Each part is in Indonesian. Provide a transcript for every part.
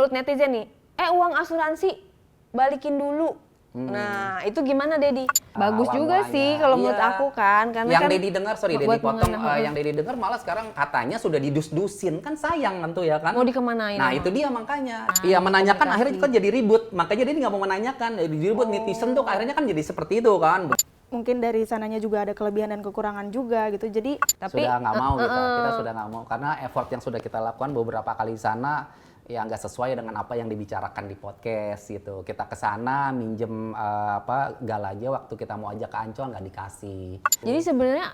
mulut netizen nih, uang asuransi balikin dulu. Nah, itu gimana Dedi? Bagus juga sih kalau menurut aku kan. Karena yang kan Dedi dengar, sorry Dedi potong, yang Dedi dengar malah sekarang katanya sudah didus-dusin, kan sayang kan tuh ya kan? Mau dikemanain? Nah itu dia makanya. Iya menanyakan akhirnya itu kan jadi ribut, makanya Dedi nggak mau menanyakan, jadi ribut netizen tuh akhirnya kan jadi seperti itu kan. Mungkin dari sananya juga ada kelebihan dan kekurangan juga gitu, jadi sudah nggak mau kita sudah nggak mau karena effort yang sudah kita lakukan beberapa kali di sana ya nggak sesuai dengan apa yang dibicarakan di podcast gitu. Kita ke sana minjem gal aja waktu kita mau ajak ke Ancol nggak dikasih. Jadi sebenarnya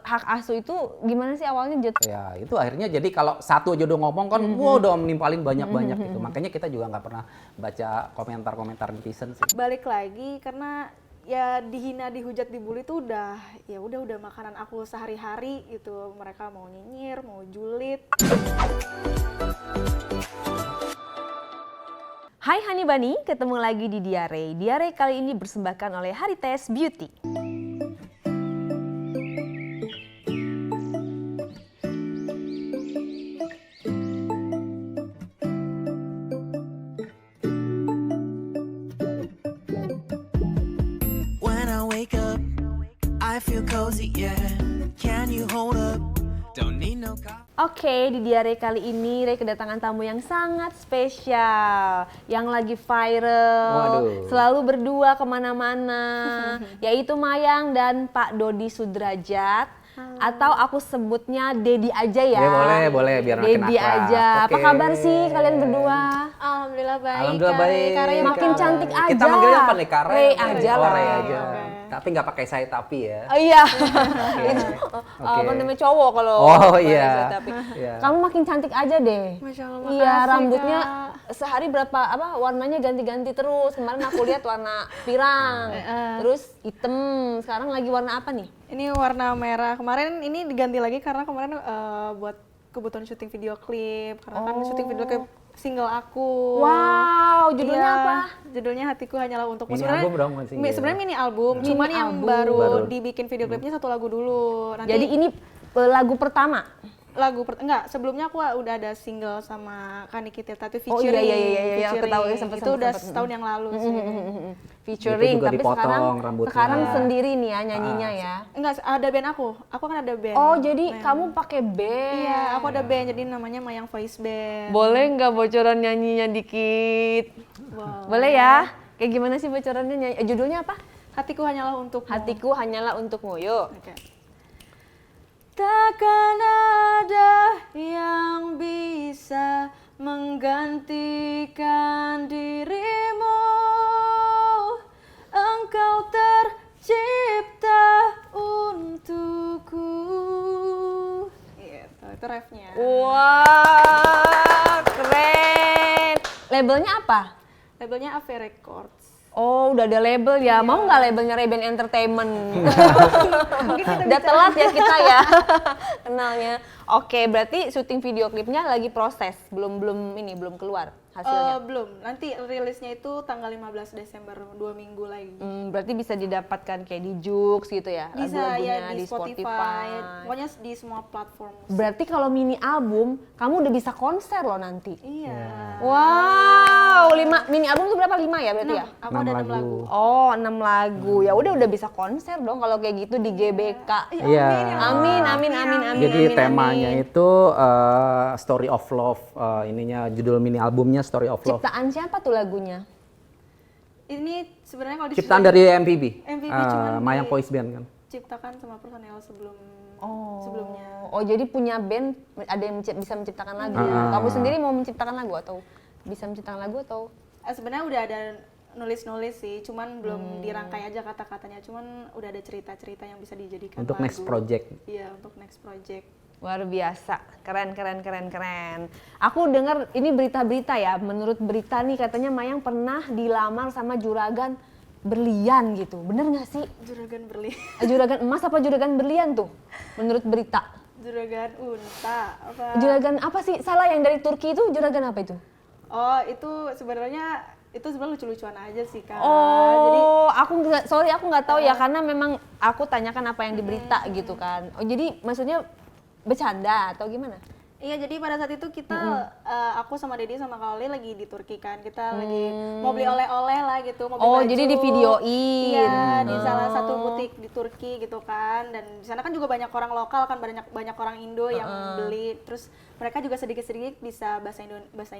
hak asuh itu gimana sih awalnya Jet? Ya itu akhirnya jadi kalau satu aja udah ngomong kan wow udah menimpalin banyak-banyak gitu. Makanya kita juga nggak pernah baca komentar-komentar netizen sih. balik lagi karena ya dihina, dihujat, dibully tuh udah makanan aku sehari-hari gitu. Mereka mau nyinyir, mau julid. Hai Hani Bani, ketemu lagi di Diare. Diare kali ini bersembahkan oleh Harites Beauty. When I wake up, I feel cozy, yeah. Can you hold up? Don't need no coffee. Oke, di Diare kali ini Ray kedatangan tamu yang sangat spesial, yang lagi viral, selalu berdua kemana-mana, yaitu Mayang dan Pak Dodi Sudrajat, atau aku sebutnya Dedi aja ya. Boleh biar makin Dedi akrab. aja. Okay. Apa kabar sih kalian berdua? Alhamdulillah baik. Alhamdulillah baik. Karya Makin cantik aja. Kita manggilnya apa nih? Ray aja lah. Ray aja. Tapi nggak pakai saya tapi ya. Oh iya. Itu apa namanya cowok kalau. Oh iya. Tapi kamu makin cantik aja deh. Masya Allah, Iya, makasih, rambutnya Kak. sehari berapa warnanya ganti-ganti terus. Kemarin aku lihat warna pirang, terus hitam. Sekarang lagi warna apa nih? Ini warna merah. Kemarin ini diganti lagi karena kemarin buat kebutuhan syuting video klip. Karena kan syuting video klip single aku. Wow, judulnya Iya, apa? Judulnya Hatiku Hanyalah Untukmu. Mini album dong, single. Sebenarnya mini album, cuman yang baru dibikin video klipnya satu lagu dulu. Nanti Jadi ini lagu pertama. enggak, sebelumnya aku udah ada single sama Kani Kiteta itu Oh, featuring. iya, aku tahu ya, Itu udah setahun yang lalu sih. Featuring, juga tapi dipotong rambutnya. sekarang sendiri nih ya nyanyinya ya. Enggak, ada band aku kan ada band. Oh, jadi kamu pakai band. Iya, aku ada band, jadi namanya Mayang Voice Band. Boleh nggak bocoran nyanyinya dikit? Boleh ya? Kayak gimana sih bocorannya? Judulnya apa? Hatiku Hanyalah Untukmu. Hatiku Hanyalah Untukmu. Yuk. Oke. Takkan ada yang bisa menggantikan dirimu. Engkau tercipta untukku. Gitu, itu refnya. Wah, keren. Labelnya apa? Labelnya AV Records. Oh, udah ada label ya. Mau nggak labelnya Reben Entertainment? Udah telat ya kita ya kenalnya. Oke, berarti syuting video klipnya lagi proses, belum keluar hasilnya. Belum, nanti rilisnya itu tanggal 15 Desember, 2 minggu lagi. Berarti bisa didapatkan kayak di Joox gitu ya? Bisa lagu-lagunya, ya di Spotify, pokoknya di semua platform. Berarti kalau mini album, kamu udah bisa konser loh nanti. Iya. Wow, mini album itu berapa? 5 ya berarti ya? Aku ada 6 lagu. Oh, 6 lagu. Ya udah bisa konser dong kalau kayak gitu di GBK. Iya. Amin. Jadi temanya itu Story of Love, ininya judul mini albumnya Story of Love. Ciptaan siapa tuh lagunya? Ini sebenarnya kalau Ciptaan dari MPB. cuman Mayang Voice Band kan. diciptakan sama personel sebelumnya. Oh, jadi punya band ada yang bisa menciptakan lagu. Kamu sendiri mau menciptakan lagu atau bisa menciptakan lagu atau? Sebenarnya udah ada nulis sih, cuman belum dirangkai aja kata-katanya. Cuman udah ada cerita-cerita yang bisa dijadikan Untuk lagu. next project. Iya, untuk next project. Luar biasa, keren. Aku dengar ini berita-berita ya, menurut berita nih katanya Mayang pernah dilamar sama juragan berlian gitu, bener nggak sih? Juragan berlian. Juragan emas apa juragan berlian tuh, menurut berita? Juragan unta apa? Juragan apa sih? Salah, yang dari Turki itu juragan apa itu? Oh, itu sebenarnya lucu-lucuan aja sih Kak. Oh, jadi aku nggak tahu ya karena memang aku tanyakan apa yang di berita gitu kan. Oh, jadi maksudnya bercanda atau gimana? Iya, jadi pada saat itu kita, aku sama Dedi sama Kak Loli lagi di Turki kan, kita lagi mau beli oleh-oleh lah gitu, mau beli Oh, baju. jadi di videoin. Iya, di salah satu butik di Turki gitu kan, dan di sana kan juga banyak orang lokal kan, banyak orang Indo yang beli, terus mereka juga sedikit-sedikit bisa bahasa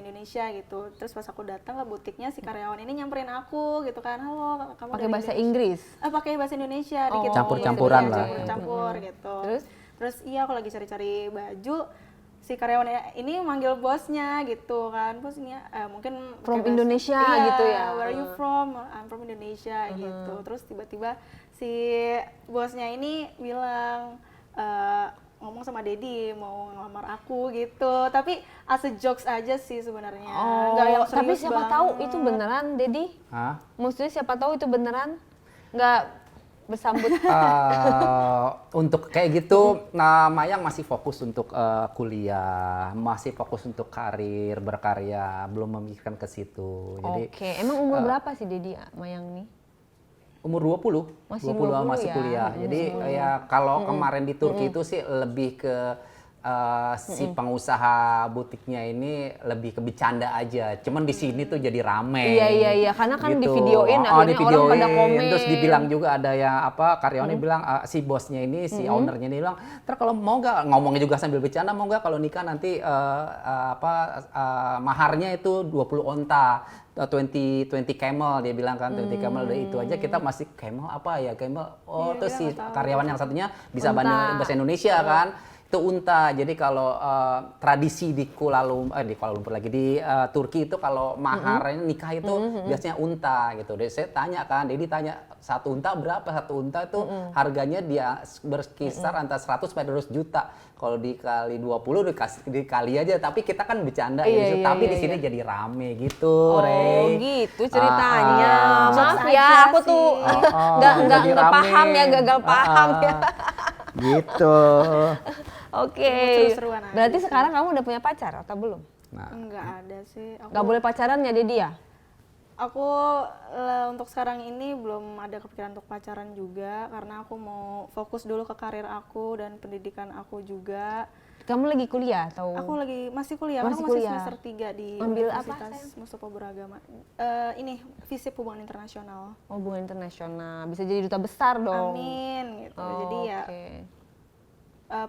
Indonesia gitu. Terus pas aku datang ke butiknya, si karyawan ini nyamperin aku gitu kan, halo kamu Pakai dari bahasa Indonesia?" Inggris. Pakai bahasa Indonesia dikit. Campur-campuran lah. Campur-campur gitu. Terus? Iya, aku lagi cari-cari baju, si karyawan ini manggil bosnya gitu kan, bosnya mungkin From pakai Indonesia iya, gitu ya? Where are you from? I'm from Indonesia gitu. Terus tiba-tiba si bosnya ini bilang ngomong sama Dedi mau ngelamar aku gitu, tapi as a jokes aja sih sebenarnya, nggak yang serius Tapi siapa banget. tahu itu beneran, Dedi? Hah? Maksudnya siapa tahu itu beneran? Nggak bersambut. Untuk kayak gitu, nah Mayang masih fokus untuk kuliah, masih fokus untuk karir, berkarya, belum memikirkan ke situ. Jadi Oke, emang umur berapa sih Dedi Mayang nih? umur 20, Masih 20 20 masih ya? kuliah. Jadi ya kalau kemarin di Turki itu sih lebih ke si pengusaha butiknya ini lebih ke bercanda aja. Cuman di sini tuh jadi rame. Iya, karena kan di gitu. videoin akhirnya orang pada komen. Terus dibilang juga ada yang karyawannya bilang si bosnya ini, si ownernya ini bilang, "Ntar kalau mau nggak," ngomongnya juga sambil bercanda, "mau nggak kalau nikah nanti maharnya itu 20 onta." 20 camel dia bilang kan, 20 camel dari itu aja kita masih camel apa ya, camel. Oh, Iya, terus kita si nggak tahu. karyawan yang satunya bisa Unta. bahasa Indonesia kan. Itu unta. Jadi kalau tradisi di Kuala Lumpur lagi di Turki itu kalau maharnya nikah itu biasanya unta gitu. Jadi saya tanya kan, Dedi tanya satu unta berapa? Satu unta itu harganya dia berkisar antara 100 sampai 200 juta. Kalau dikali 20 dikali aja, tapi kita kan bercanda Iya, ya. Tapi iya, di sini iya. jadi rame gitu, Oh Rey. gitu ceritanya. Maaf Jokes ya, aja aku tuh sih. nggak jadi rame. paham ya, gagal paham ya. Gitu. Oke. Seru-seruan aja Berarti sih. sekarang kamu udah punya pacar atau belum? Nah, Nggak ada sih. Nggak boleh pacaran ya Dedi ya? Aku untuk sekarang ini belum ada kepikiran untuk pacaran juga, karena aku mau fokus dulu ke karir aku dan pendidikan aku juga. Kamu lagi kuliah atau? Aku masih kuliah, Masih karena aku masih kuliah. semester 3 di Ambil apa, Universitas Mustafa Beragama. Ini FISIP Hubungan Internasional. Oh, hubungan internasional. Bisa jadi duta besar dong. Amin gitu. Oh, Jadi ya oke.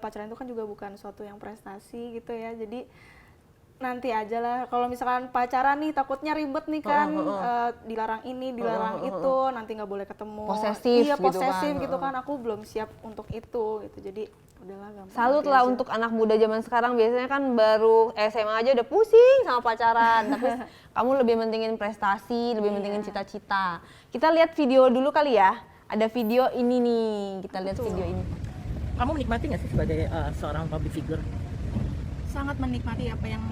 pacaran itu kan juga bukan suatu yang prestasi gitu ya. Jadi nanti aja lah, kalau misalkan pacaran nih takutnya ribet nih kan, dilarang ini, dilarang itu, nanti nggak boleh ketemu. Posesif iya, gitu posesif kan, gitu kan, aku belum siap untuk itu gitu. Jadi udahlah, gampang. Salut nanti lah aja. untuk anak muda zaman sekarang, biasanya kan baru SMA aja udah pusing sama pacaran. Tapi kamu lebih mentingin prestasi, lebih mentingin cita-cita. Kita lihat video dulu kali ya. Ada video ini nih, kita lihat video ini. Kamu menikmati nggak sih sebagai seorang public figure? Sangat menikmati apa yang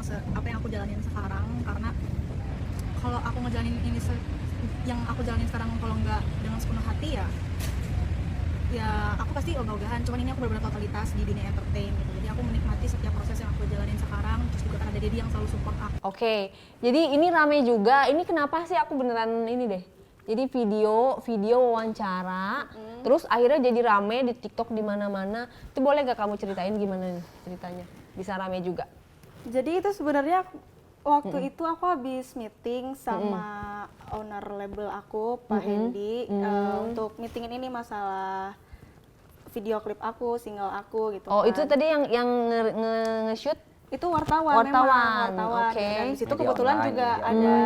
aku jalanin sekarang, karena kalau aku ngejalanin ini yang aku jalanin sekarang kalau nggak dengan sepenuh hati ya aku pasti ogah-ogahan. Cuman ini aku benar-benar totalitas di dunia entertain gitu. Jadi aku menikmati setiap proses yang aku jalanin sekarang. Terus juga kan ada Dedi yang selalu support aku. Oke, jadi ini rame juga. Ini kenapa sih aku beneran ini deh. Jadi video wawancara, terus akhirnya jadi rame di TikTok di mana-mana. Itu boleh gak kamu ceritain gimana nih ceritanya? Bisa rame juga. Jadi itu sebenarnya waktu itu aku habis meeting sama owner label aku, Pak Hendy, untuk meetingin ini masalah video klip aku, single aku gitu. Oh, kan. itu tadi yang nge-shoot? Itu wartawan. Wartawan, Wartawan. oke. Dan di situ Media kebetulan online, juga media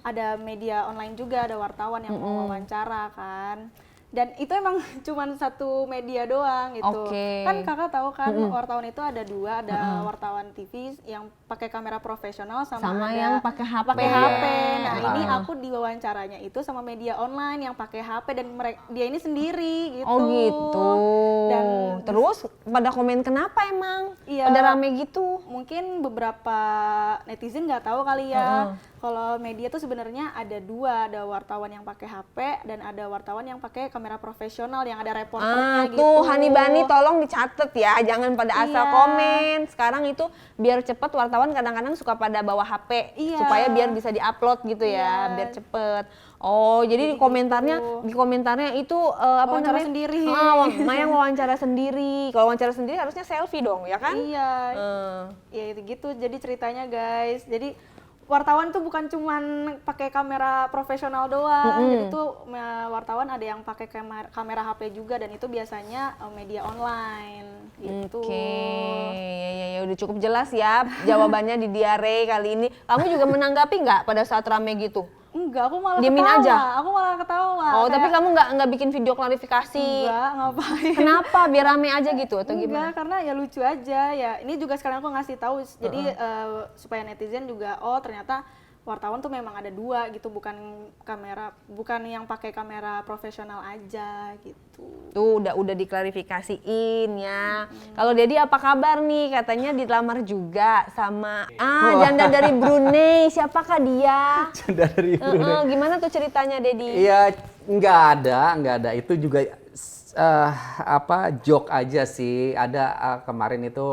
ada media online juga, ada wartawan yang mau wawancara kan. Dan itu emang cuman satu media doang gitu. Oke. Kan kakak tahu kan wartawan itu ada dua, ada wartawan TV yang pakai kamera profesional sama ada yang pakai HP. pakai HP. Nah, Iya. ini aku diwawancaranya itu sama media online yang pakai HP dan dia ini sendiri gitu. Oh gitu. Dan terus pada komen kenapa emang? Iya. Pada rame gitu. Mungkin beberapa netizen nggak tahu kali ya. Kalau media tuh sebenarnya ada dua, ada wartawan yang pakai HP dan ada wartawan yang pakai kamera profesional yang ada reporternya gitu. Tuh Hani Bani tolong dicatat ya, jangan pada asal Iya. komen. Sekarang itu biar cepet wartawan wartawan kadang-kadang suka pada bawa HP Iya. supaya biar bisa diupload gitu ya, Iya. biar cepet. Oh, jadi di komentarnya itu apa Wawancara namanya? sendiri. Mayang wawancara sendiri. Kalau wawancara sendiri harusnya selfie dong, ya kan? Iya. Ya itu gitu. Jadi ceritanya guys. Jadi wartawan tuh bukan cuman pakai kamera profesional doang. Jadi tuh wartawan ada yang pakai kamera HP juga dan itu biasanya media online gitu. Oke, ya udah cukup jelas ya jawabannya di diare kali ini. Kamu juga menanggapi nggak pada saat rame gitu? Enggak, aku malah Diemin ketawa. aja? Aku malah ketawa. Oh, tapi Kayak, kamu nggak bikin video klarifikasi? enggak, ngapain? Kenapa? Biar rame aja gitu atau Enggak, gimana? karena ya lucu aja ya. Ini juga sekarang aku ngasih tahu, jadi supaya netizen juga, oh ternyata wartawan tuh memang ada dua gitu, bukan yang pakai kamera profesional aja gitu. Tuh udah diklarifikasiin ya. Kalau Dedi apa kabar nih? Katanya dilamar juga sama janda dari Brunei. Siapakah dia? Janda dari Brunei. Gimana tuh ceritanya Dedi? Iya, nggak ada. Itu juga joke aja sih. Ada kemarin itu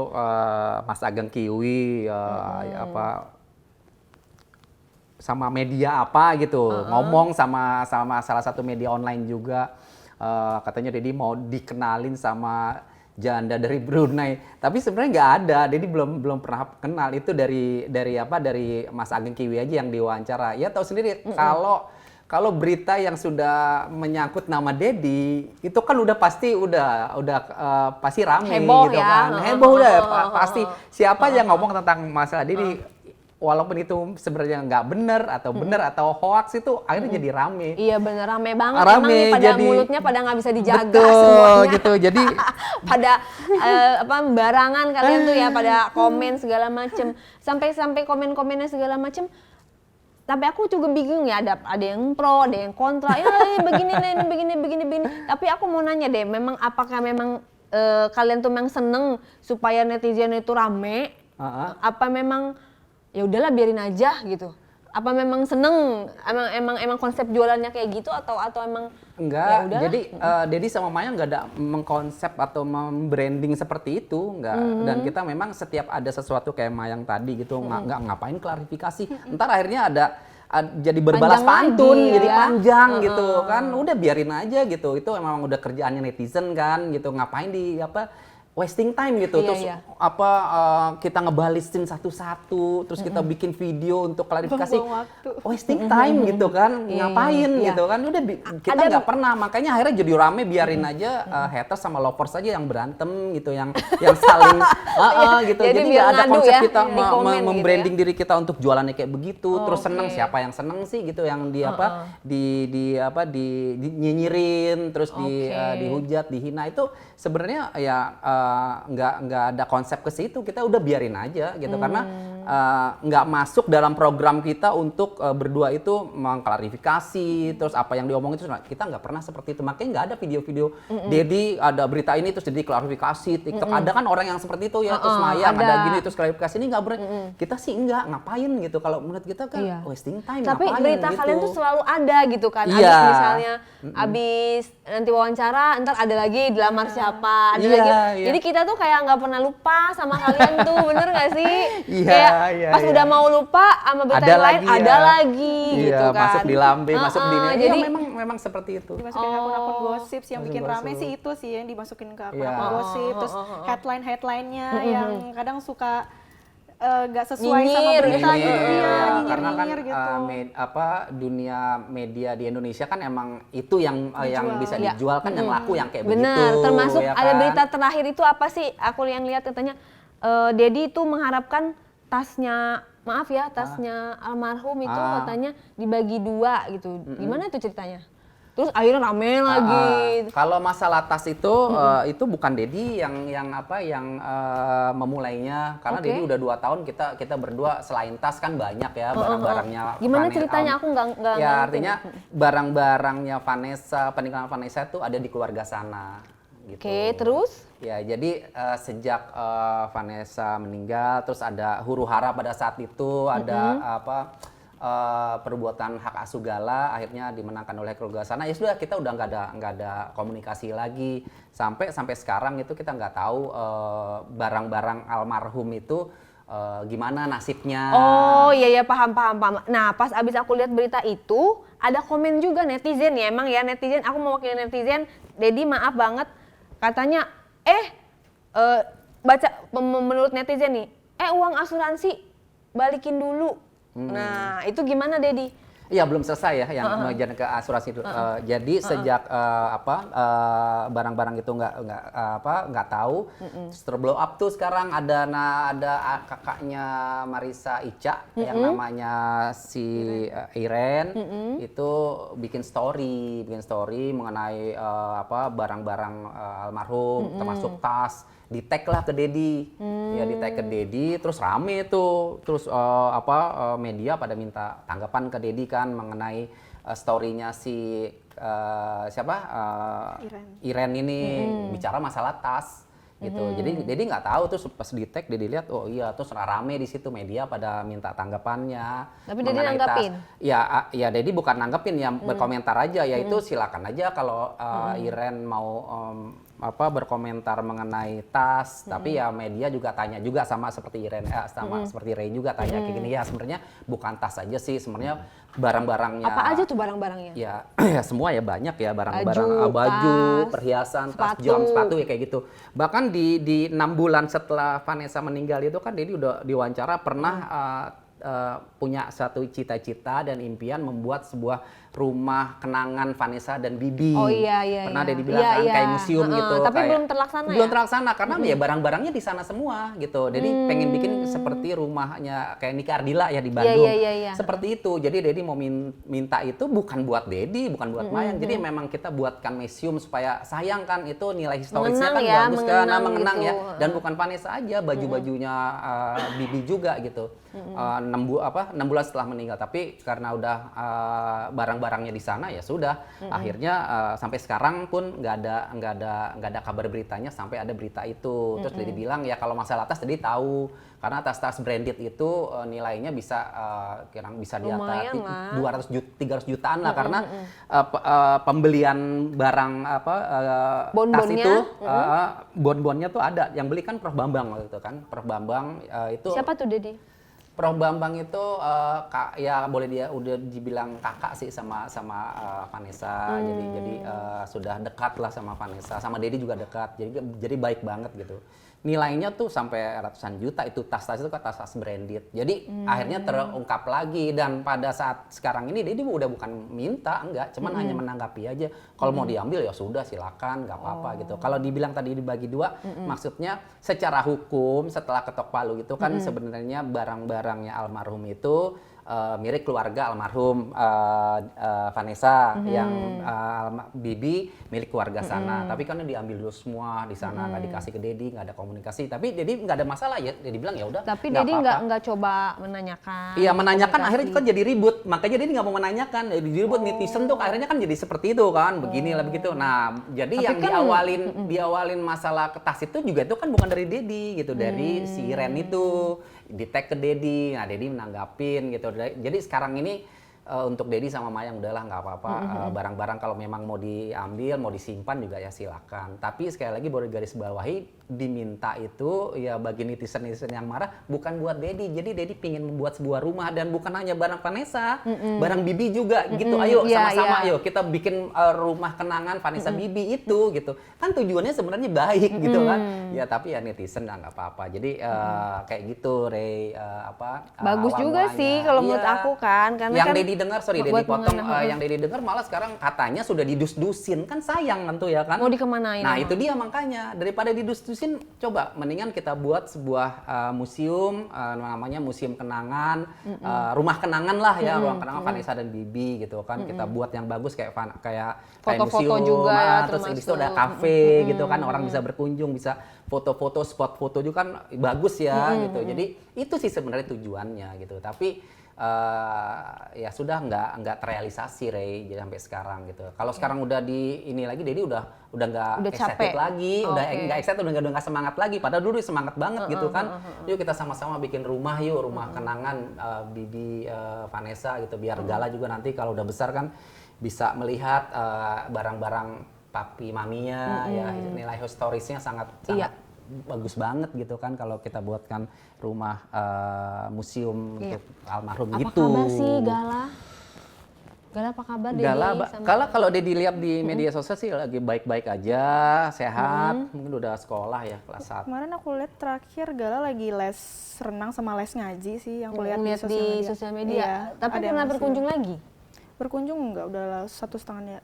Mas Ageng Kiwi sama media apa gitu, ngomong sama salah satu media online juga, katanya Dedi mau dikenalin sama janda dari Brunei, tapi sebenarnya nggak ada. Dedi belum pernah kenal. Itu dari Mas Ageng Kiwi aja yang diwawancara. Ya tahu sendiri kalau berita yang sudah menyangkut nama Dedi itu kan udah pasti pasti rame Heboh gitu ya. kan. Heboh udah pasti siapa yang ngomong tentang masalah Dedi. Walaupun itu sebenarnya nggak benar atau hoax, itu akhirnya jadi rame. Iya bener, rame banget. Rame, Emang nih pada jadi- mulutnya pada nggak bisa dijaga Betul, semuanya. gitu. Jadi pada barangan kalian tuh ya, pada komen segala macem. Sampai komen-komennya segala macem. Tapi aku juga bingung ya, ada yang pro, ada yang kontra. Ya begini. Tapi aku mau nanya deh, apakah memang kalian tuh memang seneng supaya netizen itu rame? Apa memang ya udahlah biarin aja gitu? Apa memang seneng? Emang konsep jualannya kayak gitu atau emang enggak, ya udahlah? jadi Dedi sama Maya nggak ada mengkonsep atau membranding seperti itu, enggak. Dan kita memang setiap ada sesuatu kayak Mayang tadi gitu, nggak ngapain klarifikasi. Ntar akhirnya jadi berbalas Panjang pantun, lagi, jadi ya. panjang gitu kan. Udah biarin aja gitu. Itu memang udah kerjaannya netizen kan gitu. Ngapain wasting time gitu. Iya, Terus iya. kita ngebalisin satu-satu, terus kita bikin video untuk klarifikasi. Buang-buang waktu. Wasting time gitu kan. Iya, Ngapain iya. gitu kan. Udah kita nggak pernah, makanya akhirnya jadi rame. Biarin aja haters sama lovers aja yang berantem gitu, yang saling gitu. Jadi Jadi biar nggak ada ngadu konsep ya, kita di komen gitu membranding diri kita untuk jualannya kayak begitu. Terus seneng, oke. siapa yang seneng sih gitu, yang nyinyirin, terus dihujat, dihina, itu sebenarnya ya nggak ada konsep ke situ. Kita udah biarin aja gitu, karena nggak masuk dalam program kita untuk berdua itu mengklarifikasi terus apa yang diomongin itu. Kita nggak pernah seperti itu, makanya nggak ada video-video Dedi ada berita ini terus Dedi klarifikasi TikTok. Ada kan orang yang seperti itu ya, terus Maya ada gini terus klarifikasi. Ini nggak bener. Kita sih ngapain gitu. Kalau menurut kita kan Iya. wasting time. Tapi ngapain berita gitu. kalian tuh selalu ada gitu kan. Iya. Abis misalnya, abis nanti wawancara, ntar ada lagi dilamar siapa, ada Iya, lagi. iya. Jadi kita tuh kayak nggak pernah lupa sama kalian tuh, bener nggak sih? Iya, Kayak iya, pas iya. udah mau lupa sama berita Ada yang lain, lagi ya. ada lagi Iya, gitu kan. masuk di lambe, masuk di ini. Jadi Iya, memang seperti itu. Dimasukin ke akun-akun gosip sih yang Masuk bikin rame gosip. sih, itu sih yang dimasukin ke Iya. akun-akun gosip. Terus headline-headline-nya yang kadang suka nggak sesuai sama Nyinyir. berita gitu. Nyinyir, Iya, ya, karena kan nyinyir-nyinyir gitu. dunia media di Indonesia kan emang itu yang bisa Iya. dijual kan, yang laku yang kayak begitu. bener, termasuk ya ada kan? berita terakhir itu apa sih? Aku yang lihat katanya Dedi itu mengharapkan tasnya almarhum itu katanya dibagi 2 gitu. Gimana itu ceritanya? Terus akhirnya rame lagi. Kalau masalah tas itu bukan Dedi yang memulainya, karena Oke. Dedi udah 2 tahun kita berdua selain tas kan banyak ya barang-barangnya. Gimana ceritanya? Aku nggak Ya ngerti. artinya barang-barangnya Vanessa, peninggalan Vanessa itu ada di keluarga sana. Gitu. Oke, terus? Ya, jadi sejak Vanessa meninggal, terus ada huru-hara pada saat itu, ada perbuatan hak asuh gala, akhirnya dimenangkan oleh keluarga sana. Ya sudah, kita udah nggak ada komunikasi lagi sampai sekarang itu kita nggak tahu barang-barang almarhum itu gimana nasibnya. Oh iya paham. Nah pas abis aku lihat berita itu ada komen juga netizen ya, emang ya netizen, aku mau wakilin netizen, Dedi maaf banget, katanya baca menurut netizen nih, uang asuransi balikin dulu. Nah itu gimana Dedi? Iya belum selesai ya yang mengajar ke asuransi itu. Jadi sejak barang-barang itu nggak tahu, terblow up tuh sekarang ada kakaknya Marissa Ica yang namanya si Iren itu bikin story mengenai barang-barang almarhum termasuk tas. Di-tag lah ke Dedi, ya di-tag ke Dedi, terus rame tuh, terus media pada minta tanggapan ke Dedi kan mengenai story-nya si Iren ini bicara masalah tas gitu. Jadi Dedi nggak tahu, terus pas di-tag Dedi lihat, oh iya, terus rame di situ media pada minta tanggapannya. Tapi Dedi nanggapin? Ya Dedi bukan nanggepin, ya berkomentar aja, yaitu silakan aja kalau Iren mau berkomentar mengenai tas, tapi ya media juga tanya juga sama seperti seperti Ray juga tanya kayak gini, ya sebenarnya bukan tas aja sih, sebenarnya barang-barangnya. Apa aja tuh barang-barangnya? Ya semua ya banyak ya, barang-barang tas, baju, perhiasan, tas, jam, sepatu ya kayak gitu. Bahkan di 6 bulan setelah Vanessa meninggal itu kan Dedi udah diwawancara pernah punya satu cita-cita dan impian membuat sebuah rumah kenangan Vanessa dan Bibi. Oh iya. Pernah Dedi bilang kan kayak museum gitu. Tapi kayak, belum terlaksana belum terlaksana karena ya barang-barangnya di sana semua gitu. Dedi pengen bikin seperti rumahnya kayak Nika Ardila ya di Bandung. Iya. Seperti itu. Jadi Dedi mau minta itu bukan buat Dedi, bukan buat Mayang. Jadi memang kita buatkan museum supaya sayang kan itu nilai historisnya kan bagus kan, mengenang gitu. ya. Dan bukan Vanessa aja, baju-bajunya Bibi juga gitu. 6 bulan setelah meninggal, tapi karena udah barang-barangnya di sana ya sudah. Akhirnya sampai sekarang pun nggak ada kabar beritanya sampai ada berita itu. Terus Dedi bilang ya kalau masalah tas Dedi tahu karena tas-tas branded itu nilainya bisa bisa di atas 200 300 jutaan lah karena pembelian barang tas itu bon-bonnya tuh ada yang beli kan Prof Bambang waktu itu kan. Prof Bambang itu siapa tuh Dedi? Prof Bambang itu ya boleh dia udah dibilang kakak sih sama Vanessa. Jadi sudah dekat lah sama Vanessa, sama Dedi juga dekat. Jadi baik banget gitu. Nilainya tuh sampai ratusan juta itu tas-tas itu kan tas-tas branded. Jadi akhirnya terungkap lagi dan pada saat sekarang ini Dedi udah bukan minta, enggak, cuman hanya menanggapi aja. Kalau mau diambil ya sudah silakan, nggak apa-apa gitu. Kalau dibilang tadi dibagi dua, maksudnya secara hukum setelah ketok palu itu kan sebenarnya barang-barangnya almarhum itu milik keluarga almarhum Vanessa yang Bibi milik keluarga sana. Tapi kan diambil dulu semua di sana, nggak dikasih ke Dedi, nggak ada komunikasi. Tapi Dedi nggak ada masalah ya. Dedi bilang ya udah. Tapi Dedi nggak coba menanyakan. Iya menanyakan akhirnya itu kan jadi ribut. Makanya Dedi nggak mau menanyakan. Jadi ribut netizen tuh akhirnya kan jadi seperti itu kan, begini lah begitu. Nah jadi tapi yang kan, diawalin masalah tas itu juga itu kan bukan dari Dedi gitu, dari si Ren itu. Di-tag ke Dedi, nah Dedi menanggapin gitu. Jadi sekarang ini untuk Dedi sama Mayang udahlah nggak apa-apa. Barang-barang kalau memang mau diambil, mau disimpan juga ya silakan. Tapi sekali lagi boleh garis bawahi diminta itu ya bagi netizen-netizen yang marah bukan buat Dedi. Jadi Dedi pingin membuat sebuah rumah dan bukan hanya barang Vanessa, barang Bibi juga gitu. Ayo sama-sama ayo kita bikin rumah kenangan Vanessa Bibi itu gitu. Kan tujuannya sebenarnya baik gitu kan. Ya tapi ya netizen nggak apa-apa. Jadi kayak gitu Ray bagus juga sih kalau menurut aku kan karena yang kan Dedi dengar, Dedi potong, yang Dedi dengar malah sekarang katanya sudah didus-dusin, kan sayang tentu ya kan. Mau dikemanain? Nah itu dia makanya, daripada didus-dusin, coba mendingan kita buat sebuah museum, namanya Museum Kenangan, Rumah Kenangan lah ya, Ruang Kenangan Vanessa dan Bibi gitu kan. Kita buat yang bagus kayak foto-foto museum, juga ya, terus di situ ada kafe gitu kan, orang bisa berkunjung, bisa foto-foto, spot foto juga kan bagus ya gitu. Jadi itu sih sebenarnya tujuannya gitu, tapi ya sudah nggak terrealisasi Ray jadi sampai sekarang gitu. Kalau sekarang udah di ini lagi Dedi udah nggak excited lagi, udah nggak excited, udah nggak semangat lagi. Padahal dulu semangat banget gitu kan. Yuk kita sama-sama bikin rumah yuk, rumah kenangan Bibi Vanessa gitu. Biar Gala juga nanti kalau udah besar kan bisa melihat barang-barang papi maminya ya, nilai historisnya sangat bagus banget gitu kan kalau kita buatkan rumah museum untuk almarhum Apa gitu. kabar sih Gala? Gala apa kabar Dedi? Kalau dia dilihat di media sosial sih lagi baik-baik aja, sehat, mungkin udah sekolah ya kelas 1. Kemarin aku lihat terakhir Gala lagi les renang sama les ngaji sih yang aku lihat Lihat di sosial media. Iya, Tapi ada yang pernah masih- berkunjung lagi? Berkunjung enggak, udah 1,5 ya.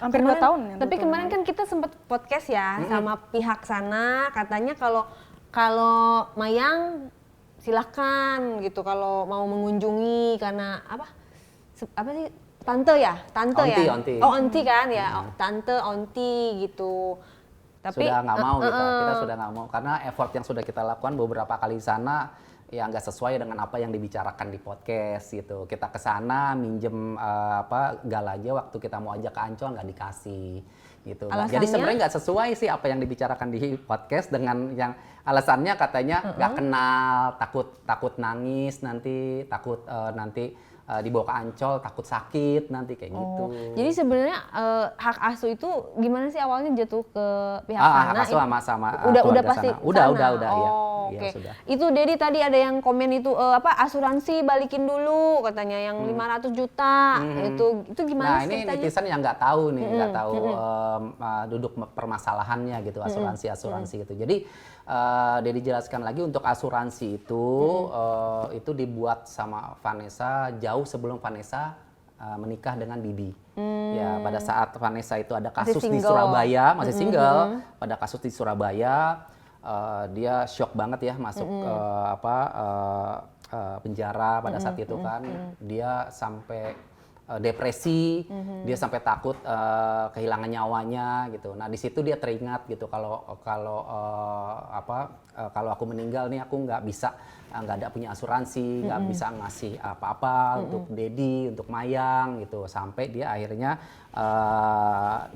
Hampir Kemarin- 2 tahun ya. Tapi kemarin kan kita sempat podcast ya sama pihak sana, katanya kalau Mayang silahkan gitu kalau mau mengunjungi karena apa sih tante ya Onti. oh onti kan ya tante onti gitu. Tapi Sudah nggak mau kita sudah nggak mau karena effort yang sudah kita lakukan beberapa kali di sana ya nggak sesuai dengan apa yang dibicarakan di podcast gitu. Kita ke sana minjem Gala aja waktu kita mau ajak ke Ancol nggak dikasih gitu. Nah, jadi Alasannya? sebenarnya nggak sesuai sih apa yang dibicarakan di podcast dengan yang alasannya katanya nggak kenal, takut nangis nanti, takut nanti dibawa ke Ancol takut sakit nanti kayak gitu. Jadi sebenarnya hak asuh itu gimana sih awalnya jatuh ke pihak Hak sana? asuh sama udah keluarga pasti sana. Udah sana. ya. Oh, Iya, oke. sudah. Itu Dedi tadi ada yang komen itu asuransi balikin dulu katanya yang 500 juta. Itu gimana Nah sih ini ceritanya? netizen yang nggak tahu nih, nggak tahu duduk permasalahannya gitu, asuransi gitu. Jadi dia dijelaskan lagi untuk asuransi itu dibuat sama Vanessa jauh sebelum Vanessa menikah dengan Didi. Ya pada saat Vanessa itu ada kasus di single. Surabaya, masih single. Pada kasus di Surabaya dia shock banget ya masuk penjara pada saat itu kan. Dia sampai depresi, dia sampai takut kehilangan nyawanya gitu. Nah di situ dia teringat gitu kalau aku meninggal nih aku nggak bisa nggak ada punya asuransi, nggak bisa ngasih apa-apa untuk Dedi, untuk Mayang gitu. Sampai dia akhirnya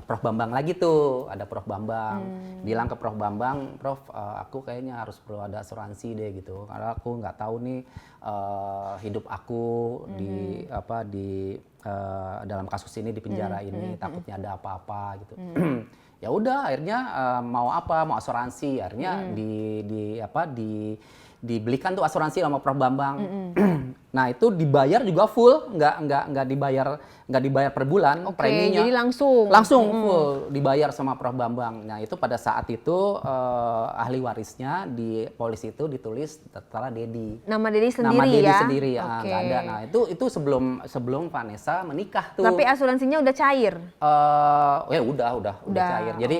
Prof Bambang lagi tuh, ada Prof Bambang bilang ke Prof Bambang, Prof aku kayaknya harus perlu ada asuransi deh gitu, karena aku nggak tahu nih hidup aku di dalam kasus ini di penjara ini takutnya ada apa-apa gitu. Ya udah akhirnya mau asuransi, akhirnya dibelikan tuh asuransi sama Prof Bambang. Nah itu dibayar juga full, nggak dibayar per bulan preminya. Jadi langsung Full dibayar sama Prof Bambang. Nah itu pada saat itu ahli warisnya di polis itu ditulis setelah Dedi. nama Dedi sendiri Nama Dedi ya. sendiri ya, Oke. nggak ada. Nah itu sebelum Vanessa menikah tuh. Tapi asuransinya udah cair. Ya udah cair. Jadi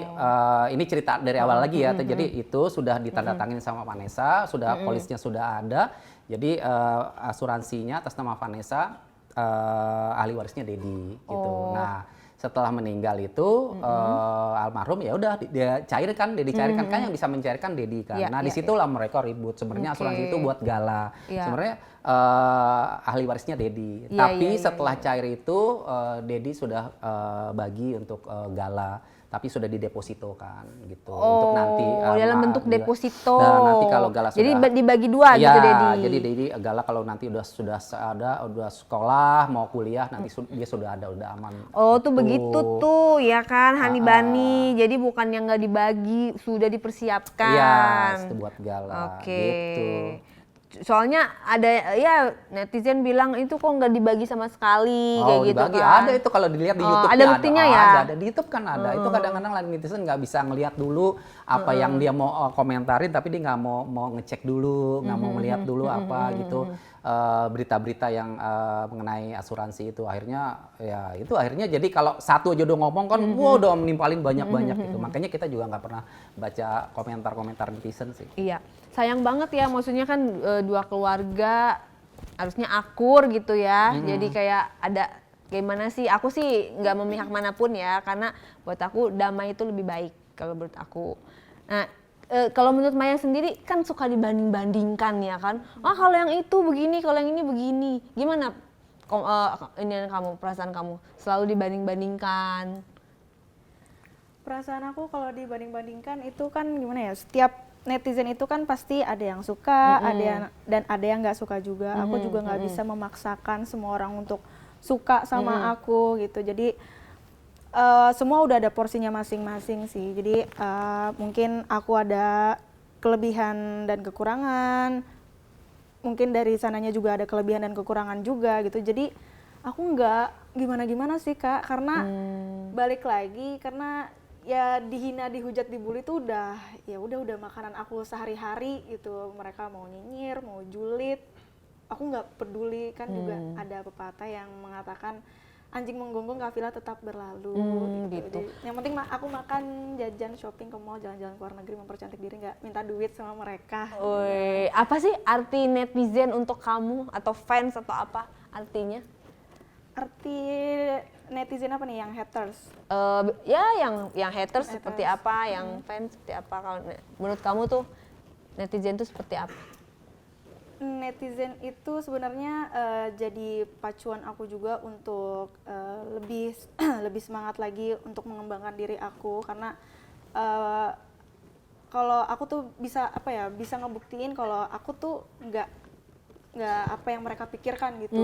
ini cerita dari awal lagi ya. Jadi itu sudah ditandatangani sama Vanessa, sudah polisnya sudah ada. Jadi asuransinya atas nama Vanessa, ahli warisnya Dedi gitu. Nah setelah meninggal itu almarhum ya udah dia cairkan, Dedi cairkan kan yang bisa mencairkan Dedi kan. Iya, Nah iya, disitulah mereka ribut. Sebenarnya asuransi itu buat Gala. Iya. Sebenarnya ahli warisnya Dedi. Iya, Tapi iya, setelah cair itu Dedi sudah bagi untuk Gala, tapi sudah didepositokan gitu untuk nanti dalam bentuk deposito. Nah, nanti kalau Gala jadi sudah dibagi dua Iya, gitu Dedi. jadi Dedi Gala kalau nanti udah sekolah mau kuliah nanti dia sudah aman. Oh tuh Gitu. begitu tuh ya kan Hani Bani. Jadi bukan yang nggak dibagi, sudah dipersiapkan. Iya, itu buat Gala. Oke. Gitu. Soalnya ada ya netizen bilang itu kok nggak dibagi sama sekali kayak gitu dibagi. kan. Ada itu kalau dilihat di Oh, YouTube ada buktinya ya? Ada di YouTube kan ada. Itu kadang-kadang netizen nggak bisa ngelihat dulu apa yang dia mau komentarin, tapi dia nggak mau ngecek dulu, nggak mau melihat dulu apa gitu berita-berita yang mengenai asuransi itu. Akhirnya jadi kalau satu aja udah ngomong kan, wah udah menimpalin banyak-banyak gitu. Makanya kita juga nggak pernah baca komentar-komentar netizen sih. Iya, sayang banget ya, maksudnya kan dua keluarga harusnya akur gitu ya. Jadi kayak ada gimana sih? Aku sih nggak memihak manapun ya, karena buat aku damai itu lebih baik kalau menurut aku. Nah, kalau menurut Maya sendiri kan suka dibanding-bandingkan ya kan. Kalau yang itu begini, kalau yang ini begini. Gimana perasaan kamu selalu dibanding-bandingkan? Perasaan aku kalau dibanding-bandingkan itu kan gimana ya, setiap netizen itu kan pasti ada yang suka, ada yang nggak suka juga. Aku juga nggak bisa memaksakan semua orang untuk suka sama aku gitu. Jadi semua udah ada porsinya masing-masing sih. Jadi mungkin aku ada kelebihan dan kekurangan. Mungkin dari sananya juga ada kelebihan dan kekurangan juga gitu. Jadi aku nggak gimana-gimana sih Kak, karena balik lagi karena ya dihina, dihujat, dibully tuh udah makanan aku sehari-hari gitu. Mereka mau nyinyir, mau julid, aku nggak peduli kan. Juga ada pepatah yang mengatakan anjing menggonggong kafilah tetap berlalu gitu. Jadi, yang penting aku makan, jajan, shopping ke mall, jalan-jalan ke luar negeri, mempercantik diri, nggak minta duit sama mereka. Woi, apa sih arti netizen untuk kamu atau fans atau apa artinya? Arti netizen apa nih? Yang haters? Ya yang haters seperti apa, yang fans seperti apa? Kalau menurut kamu tuh netizen tuh seperti apa? Netizen itu sebenarnya jadi pacuan aku juga untuk lebih lebih semangat lagi untuk mengembangkan diri aku, karena kalau aku tuh bisa bisa ngebuktiin kalau aku tuh nggak apa yang mereka pikirkan gitu.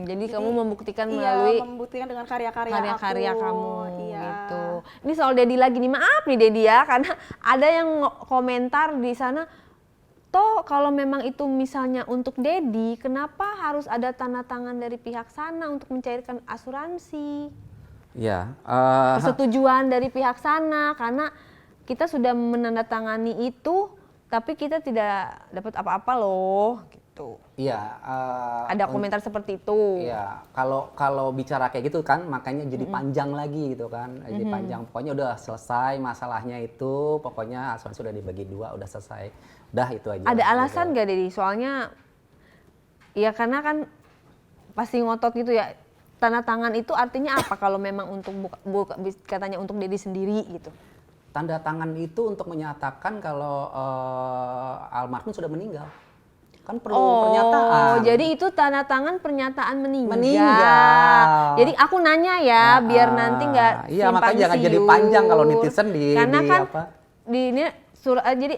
Jadi kamu membuktikan iya, melalui membuktikan dengan karya-karya kamu iya. gitu. Ini soal Dedi lagi nih, maaf nih Dedi ya, karena ada yang komentar di sana. Toh kalau memang itu misalnya untuk Dedi, kenapa harus ada tanda tangan dari pihak sana untuk mencairkan asuransi? Ya. Persetujuan dari pihak sana, karena kita sudah menandatangani itu, tapi kita tidak dapat apa-apa loh, gitu. Iya. Ada komentar seperti itu. Iya. Kalau bicara kayak gitu kan, makanya jadi panjang lagi gitu kan. Jadi panjang. Pokoknya udah selesai masalahnya itu. Pokoknya asuransi udah dibagi 2, udah selesai. Udah itu aja. Ada alasan gak Dedi? Soalnya ya karena kan pasti ngotot gitu ya. Tanda tangan itu artinya apa kalau memang untuk katanya untuk Dedi sendiri gitu? Tanda tangan itu untuk menyatakan kalau almarhum sudah meninggal. Kan perlu pernyataan. Jadi itu tanda tangan pernyataan meninggal. Jadi aku nanya ya, biar nanti nggak iya, simpang makanya jangan jadi siur. panjang kalau netizen Karena kan apa? di ini jadi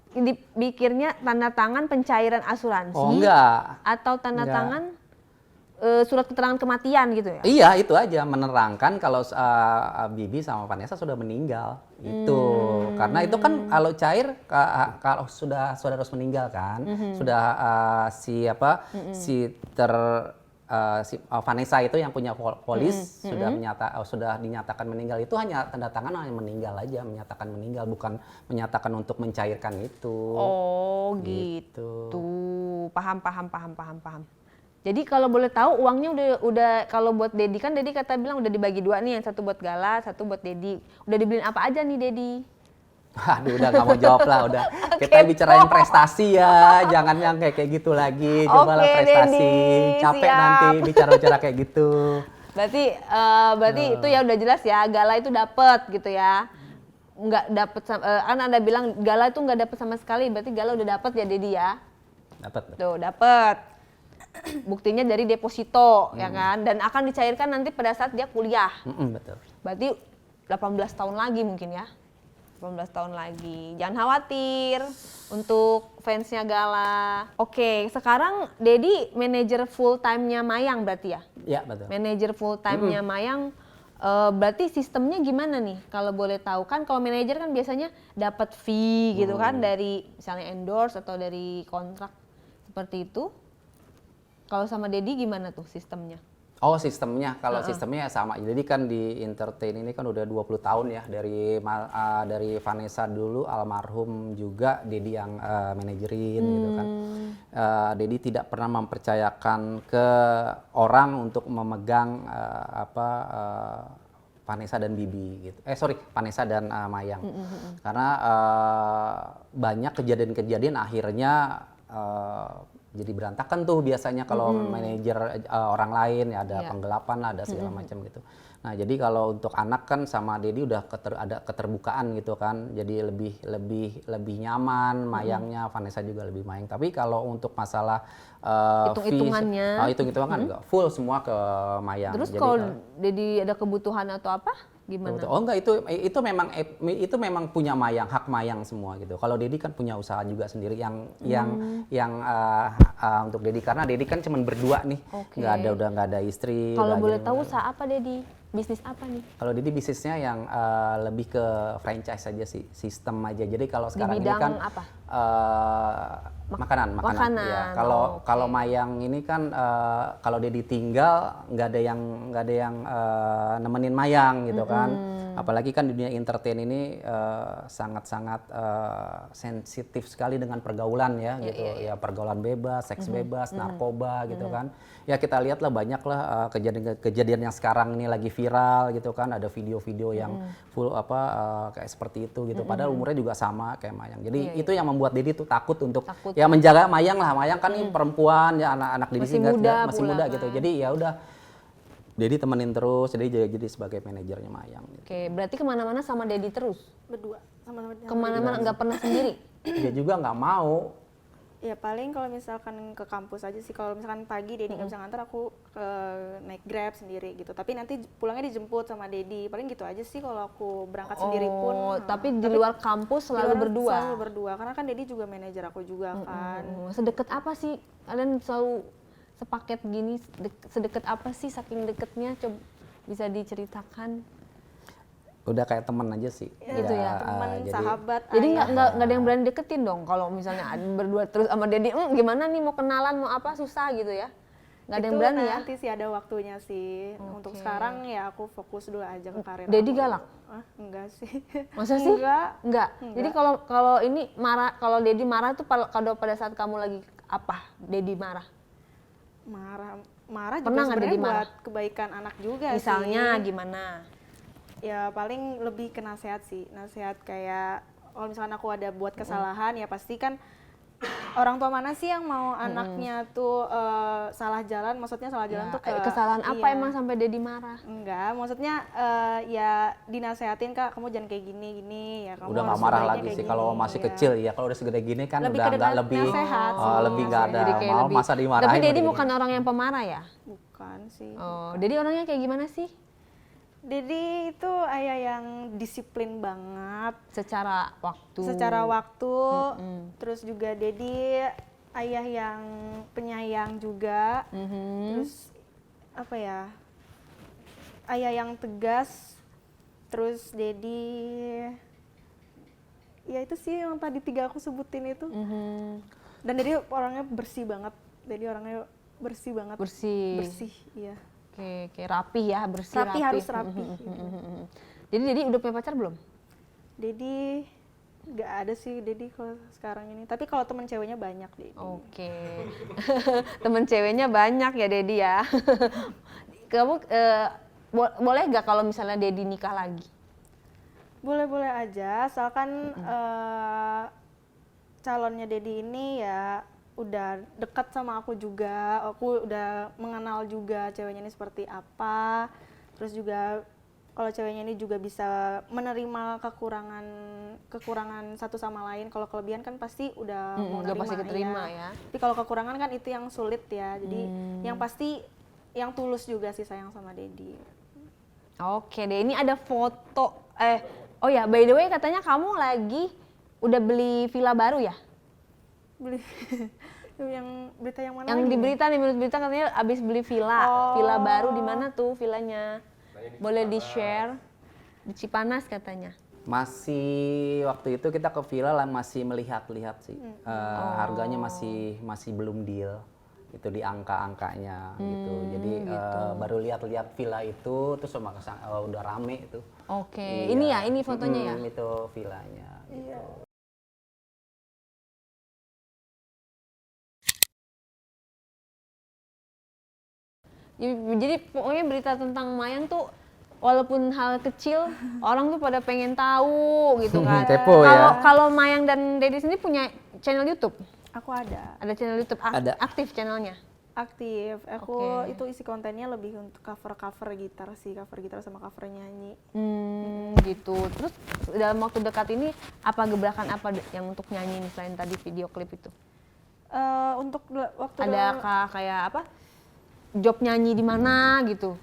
dipikirnya tanda tangan pencairan asuransi. Oh enggak. Atau tanda Enggak. tangan surat keterangan kematian gitu ya? Iya, itu aja menerangkan kalau Bibi sama Vanessa sudah meninggal. Itu karena itu kan kalau cair kalau sudah harus meninggal kan, sudah si Vanessa itu yang punya polis sudah dinyatakan meninggal, itu hanya tanda tangan hanya meninggal aja, menyatakan meninggal, bukan menyatakan untuk mencairkan itu. Oh gitu. Paham. Jadi kalau boleh tahu uangnya udah kalau buat Dedi kan Dedi kata bilang udah dibagi 2 nih, yang satu buat Gala, satu buat Dedi. Udah dibeliin apa aja nih Dedi? Aduh, udah nggak mau jawab lah, udah. Kita bicarain prestasi ya, jangan yang kayak gitu lagi. Cobalah prestasi. Dedi, Capek siap. nanti bicara-bicara kayak gitu. Berarti itu ya udah jelas ya, Gala itu dapet gitu ya. Nggak dapet, kan Anda bilang Gala itu nggak dapet sama sekali, berarti Gala udah dapet ya Dedi ya? Dapat. Tuh, dapet. Buktinya dari deposito ya kan, dan akan dicairkan nanti pada saat dia kuliah. Betul. Berarti 18 tahun lagi mungkin ya. 18 tahun lagi. Jangan khawatir untuk fansnya Gala. Oke, sekarang Dedi manajer full time-nya Mayang berarti ya? Ya, betul. Manajer full time-nya Mayang, berarti sistemnya gimana nih? Kalau boleh tahu kan, kalau manajer kan biasanya dapat fee gitu kan dari misalnya endorse atau dari kontrak seperti itu. Kalau sama Dedi gimana tuh sistemnya? Oh, sistemnya, kalau sistemnya sama. Jadi kan di entertain ini kan udah 20 tahun ya, dari Vanessa dulu almarhum juga Dedi yang manajerin gitu kan. Dedi tidak pernah mempercayakan ke orang untuk memegang Vanessa dan Bibi gitu. Vanessa dan Mayang. Karena banyak kejadian-kejadian akhirnya jadi berantakan tuh biasanya kalau manajer orang lain ya, ada penggelapan lah, ada segala macam gitu. Nah, jadi kalau untuk anak kan sama Dedi udah ada keterbukaan gitu kan. Jadi lebih nyaman Mayangnya, Vanessa juga lebih Mayang. Tapi kalau untuk masalah hitung-hitungannya, hitung-hitungan enggak full semua ke Mayang. Terus jadi, kalau Dedi ada kebutuhan atau apa? Gimana? Oh enggak, itu memang punya Mayang, hak Mayang semua gitu. Kalau Dedi kan punya usaha juga sendiri yang untuk Dedi, karena Dedi kan cuma berdua nih, Oke. nggak ada istri. Kalau udah boleh aja. tahu usaha apa Dedi? bisnis apa nih? Kalau Didi bisnisnya yang lebih ke franchise aja sih, sistem aja. Jadi kalau Di sekarang ini bidang kan apa? makanan. Makanan, Ya. Kalau oke. kalau Mayang ini kan kalau Dedi tinggal nggak ada yang nemenin Mayang gitu kan. Apalagi kan di dunia entertain ini sangat-sangat sensitif sekali dengan pergaulan ya gitu. Ya pergaulan bebas, seks bebas, narkoba gitu kan. Ya kita lihatlah banyak lah kejadian yang sekarang ini lagi viral gitu kan. Ada video-video yang full kayak seperti itu gitu. Padahal umurnya juga sama kayak Mayang. Jadi itu yang membuat Dedi tuh takut untuk ya menjaga Mayang lah. Mayang kan ini perempuan ya, anak-anak Dedi Masih muda masih pula muda kan. gitu. Jadi ya udah Dedi temenin terus, jadi sebagai manajernya Mayang gitu. Oke, berarti kemana-mana sama Dedi terus? Berdua sama-sama. Kemana-mana nggak pernah sendiri? Dia juga nggak mau. Ya paling kalau misalkan ke kampus aja sih. Kalau misalkan pagi Dedi nggak bisa ngantar, aku naik Grab sendiri gitu. Tapi nanti pulangnya dijemput sama Dedi. Paling gitu aja sih kalau aku berangkat sendiri pun. Oh, tapi di luar kampus selalu berdua? Selalu berdua, karena kan Dedi juga manajer aku juga kan. Sedekat apa sih kalian selalu sepaket gini? Sedekat apa sih, saking deketnya? Coba bisa diceritakan. Udah kayak temen aja sih. Gitu ya, Teman, sahabat, Jadi ayah. nggak ada yang berani deketin dong kalau misalnya berdua terus sama Dedi, gimana nih mau kenalan mau apa susah gitu ya? Nggak ada yang Itu berani ya? nanti sih ada waktunya sih. Untuk sekarang ya aku fokus dulu aja ke karir Dedi aku. galak? Enggak sih. Masa sih? Enggak. Enggak. Jadi kalau ini marah, kalau Dedi marah tuh kalau pada saat kamu lagi apa? Dedi marah. Marah Pernah juga nggak Dedi sebenarnya marah? buat kebaikan anak juga Misalnya sih. gimana? Ya paling lebih ke nasihat sih. Nasihat kayak kalau misalkan aku ada buat kesalahan ya pasti kan orang tua mana sih yang mau anaknya tuh salah jalan, maksudnya salah jalan tuh ke Kesalahan apa iya. emang sampai Dedi marah? Enggak, maksudnya ya dinasehatin Kak, kamu jangan kayak gini ya, kamu Udah nggak harus marah sebaiknya lagi kayak sih gini. kalau masih Iya. kecil ya. Kalau udah segede gini kan Lebih udah ke nggak lebih nasehat sih. lebih nggak ada Jadi kayak mau lebih- masa dimarahin. Tapi Dedi gitu. bukan orang yang pemarah ya? Bukan sih. Oh, Dedi orangnya kayak gimana sih? Dedi itu ayah yang disiplin banget Secara waktu. secara waktu, terus juga Dedi ayah yang penyayang juga, terus apa ya, ayah yang tegas, terus Dedi ya itu sih yang tadi 3 aku sebutin itu. Dan Dedi orangnya bersih banget, Dedi orangnya bersih banget. Bersih. Bersih, iya. Oke, rapih ya, bersih Rapi, harus rapi. Jadi Dedi udah punya pacar belum? Dedi nggak ada sih Dedi kalau sekarang ini. Tapi kalau teman ceweknya banyak Dedi. Oke. Temen ceweknya banyak ya Dedi ya. Kamu boleh nggak kalau misalnya Dedi nikah lagi? Boleh-boleh aja, asalkan calonnya Dedi ini ya udah dekat sama aku juga, aku udah mengenal juga ceweknya ini seperti apa. Terus juga kalau ceweknya ini juga bisa menerima kekurangan satu sama lain. Kalau kelebihan kan pasti udah mau udah nerima, pasti keterima iya. ya. Tapi kalau kekurangan kan itu yang sulit ya. Jadi yang pasti yang tulus juga sih sayang sama Dedi. Oke deh, ini ada foto. Oh ya, by the way katanya kamu lagi udah beli villa baru ya? Beli yang berita yang mana? Yang lagi di nih? berita nih, menurut berita katanya abis beli villa. Oh. Villa baru di mana tuh villanya? Boleh di-share? Di Cipanas katanya. Masih waktu itu kita ke villa lah, masih melihat-lihat sih. Harganya masih belum deal. Itu di angka-angkanya gitu. Jadi baru lihat-lihat villa itu terus udah rame itu. Oke, Iya. ini ya, ini fotonya ya. Itu villanya. Iya. Jadi pokoknya berita tentang Mayang tuh walaupun hal kecil orang tuh pada pengen tahu gitu kan. Kepo ya. Kalau Mayang dan Dedi sendiri punya channel YouTube? Aku ada. Ada channel YouTube Ada. aktif channelnya. Aktif. Aku Oke. itu isi kontennya lebih untuk cover gitar sih, cover gitar sama cover nyanyi. Gitu. Terus dalam waktu dekat ini apa gebrakan apa yang untuk nyanyi nih selain tadi video klip itu? Untuk waktu Adakah kayak apa? Job nyanyi di mana gitu?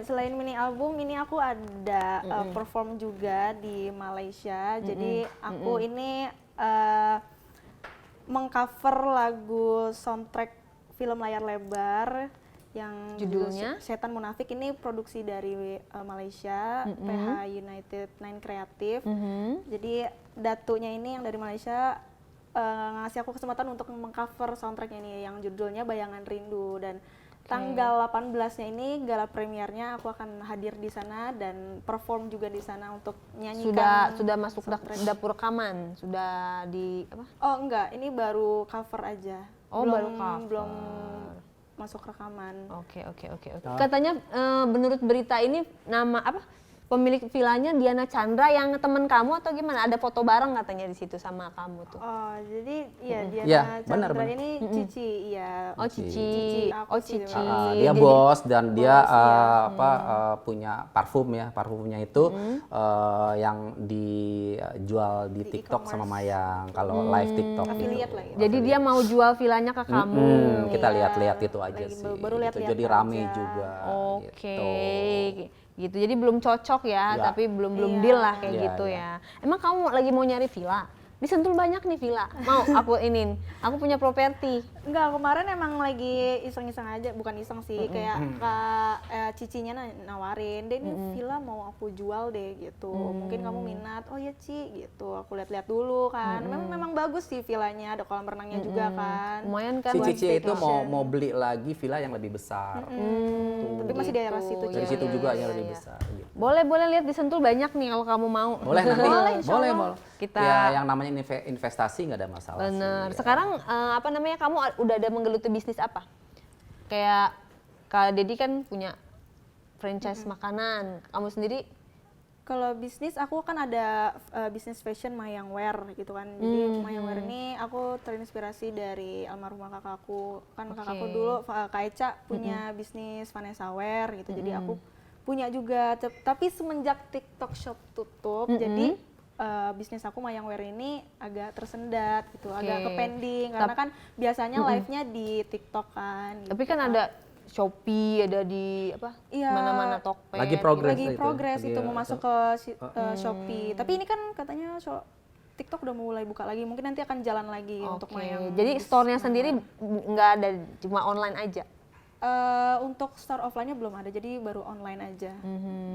selain mini album ini aku ada perform juga di Malaysia. Jadi aku ini mengcover lagu soundtrack film layar lebar yang Judulnya? Setan Munafik. Ini produksi dari Malaysia, PH United 9 Kreatif. Jadi datunya ini yang dari Malaysia ngasih aku kesempatan untuk mengcover soundtracknya ini yang judulnya Bayangan Rindu, dan tanggal 18-nya ini gala premiernya aku akan hadir di sana dan perform juga di sana untuk nyanyikan. Sudah masuk soundtrack. dapur rekaman, sudah di apa? Oh enggak, ini baru cover aja. Oh, baru cover. Belum masuk rekaman. Oke. Katanya menurut berita ini nama apa? Pemilik villanya Diana Chandra yang teman kamu atau gimana? Ada foto bareng katanya di situ sama kamu tuh. Oh, jadi ya Diana Iya, Chandra benar. ini Cici, iya. Oh Cici. Aku Oh sih, Cici. Dia Jadi- bos dan dia Bos, iya. punya parfum ya, parfumnya itu yang dijual di TikTok sama Mayang kalau live TikTok gitu. Affiliate lah ya. Jadi dia mau jual villanya ke kamu. Kita Iya. lihat-lihat itu aja Lagi sih. baru gitu. lihat-lihat Jadi rame aja. juga. Oke. Gitu. Gitu. Jadi belum cocok ya, Ya. tapi belum Iya. deal lah kayak Iya, gitu iya. ya. Emang kamu lagi mau nyari villa? Di Sentul banyak nih villa. Mau aku inin. Aku punya properti. Enggak, kemarin emang lagi iseng-iseng aja, bukan iseng sih, kayak Cicinya nawarin, "Deh, ini villa mau aku jual deh," gitu. Mungkin kamu minat. Oh ya Ci, gitu. Aku lihat-lihat dulu kan. Memang bagus sih villanya, ada kolam renangnya juga kan. Lumayan kan? Si buat Cici itu staycation. mau beli lagi villa yang lebih besar. Tapi masih di daerah situ Dari juga. situ juga yang iya, lebih iya. besar. Gitu. Boleh lihat di Sentul banyak nih kalau kamu mau. Boleh nanti. Insya boleh. Allah. Kita- Ya yang namanya investasi nggak ada masalah Bener. sih. Sekarang apa namanya, kamu udah ada menggeluti bisnis apa? Kayak Kak Dedi kan punya franchise makanan. Kamu sendiri? Kalau bisnis, aku kan ada bisnis fashion Mayang Wear gitu kan. Jadi Mayang Wear ini aku terinspirasi dari almarhumah kakakku. Kan kakakku dulu, Kak Eca punya bisnis Vanessa Wear gitu. Jadi aku punya juga. Tapi semenjak TikTok Shop tutup, jadi bisnis aku Mayang Wear ini agak tersendat gitu, agak ke pending. Karena kan biasanya live-nya di TikTok kan. Tapi kan ada Shopee, ada di apa? Iya. Mana-mana Tokped. Lagi progress Lagi itu. progres Lagi, itu mau masuk ke Shopee. Tapi ini kan katanya TikTok udah mulai buka lagi. Mungkin nanti akan jalan lagi untuk Oke. Mayang. Jadi store-nya sendiri nggak ada, cuma online aja. Untuk store offline-nya belum ada, jadi baru online aja.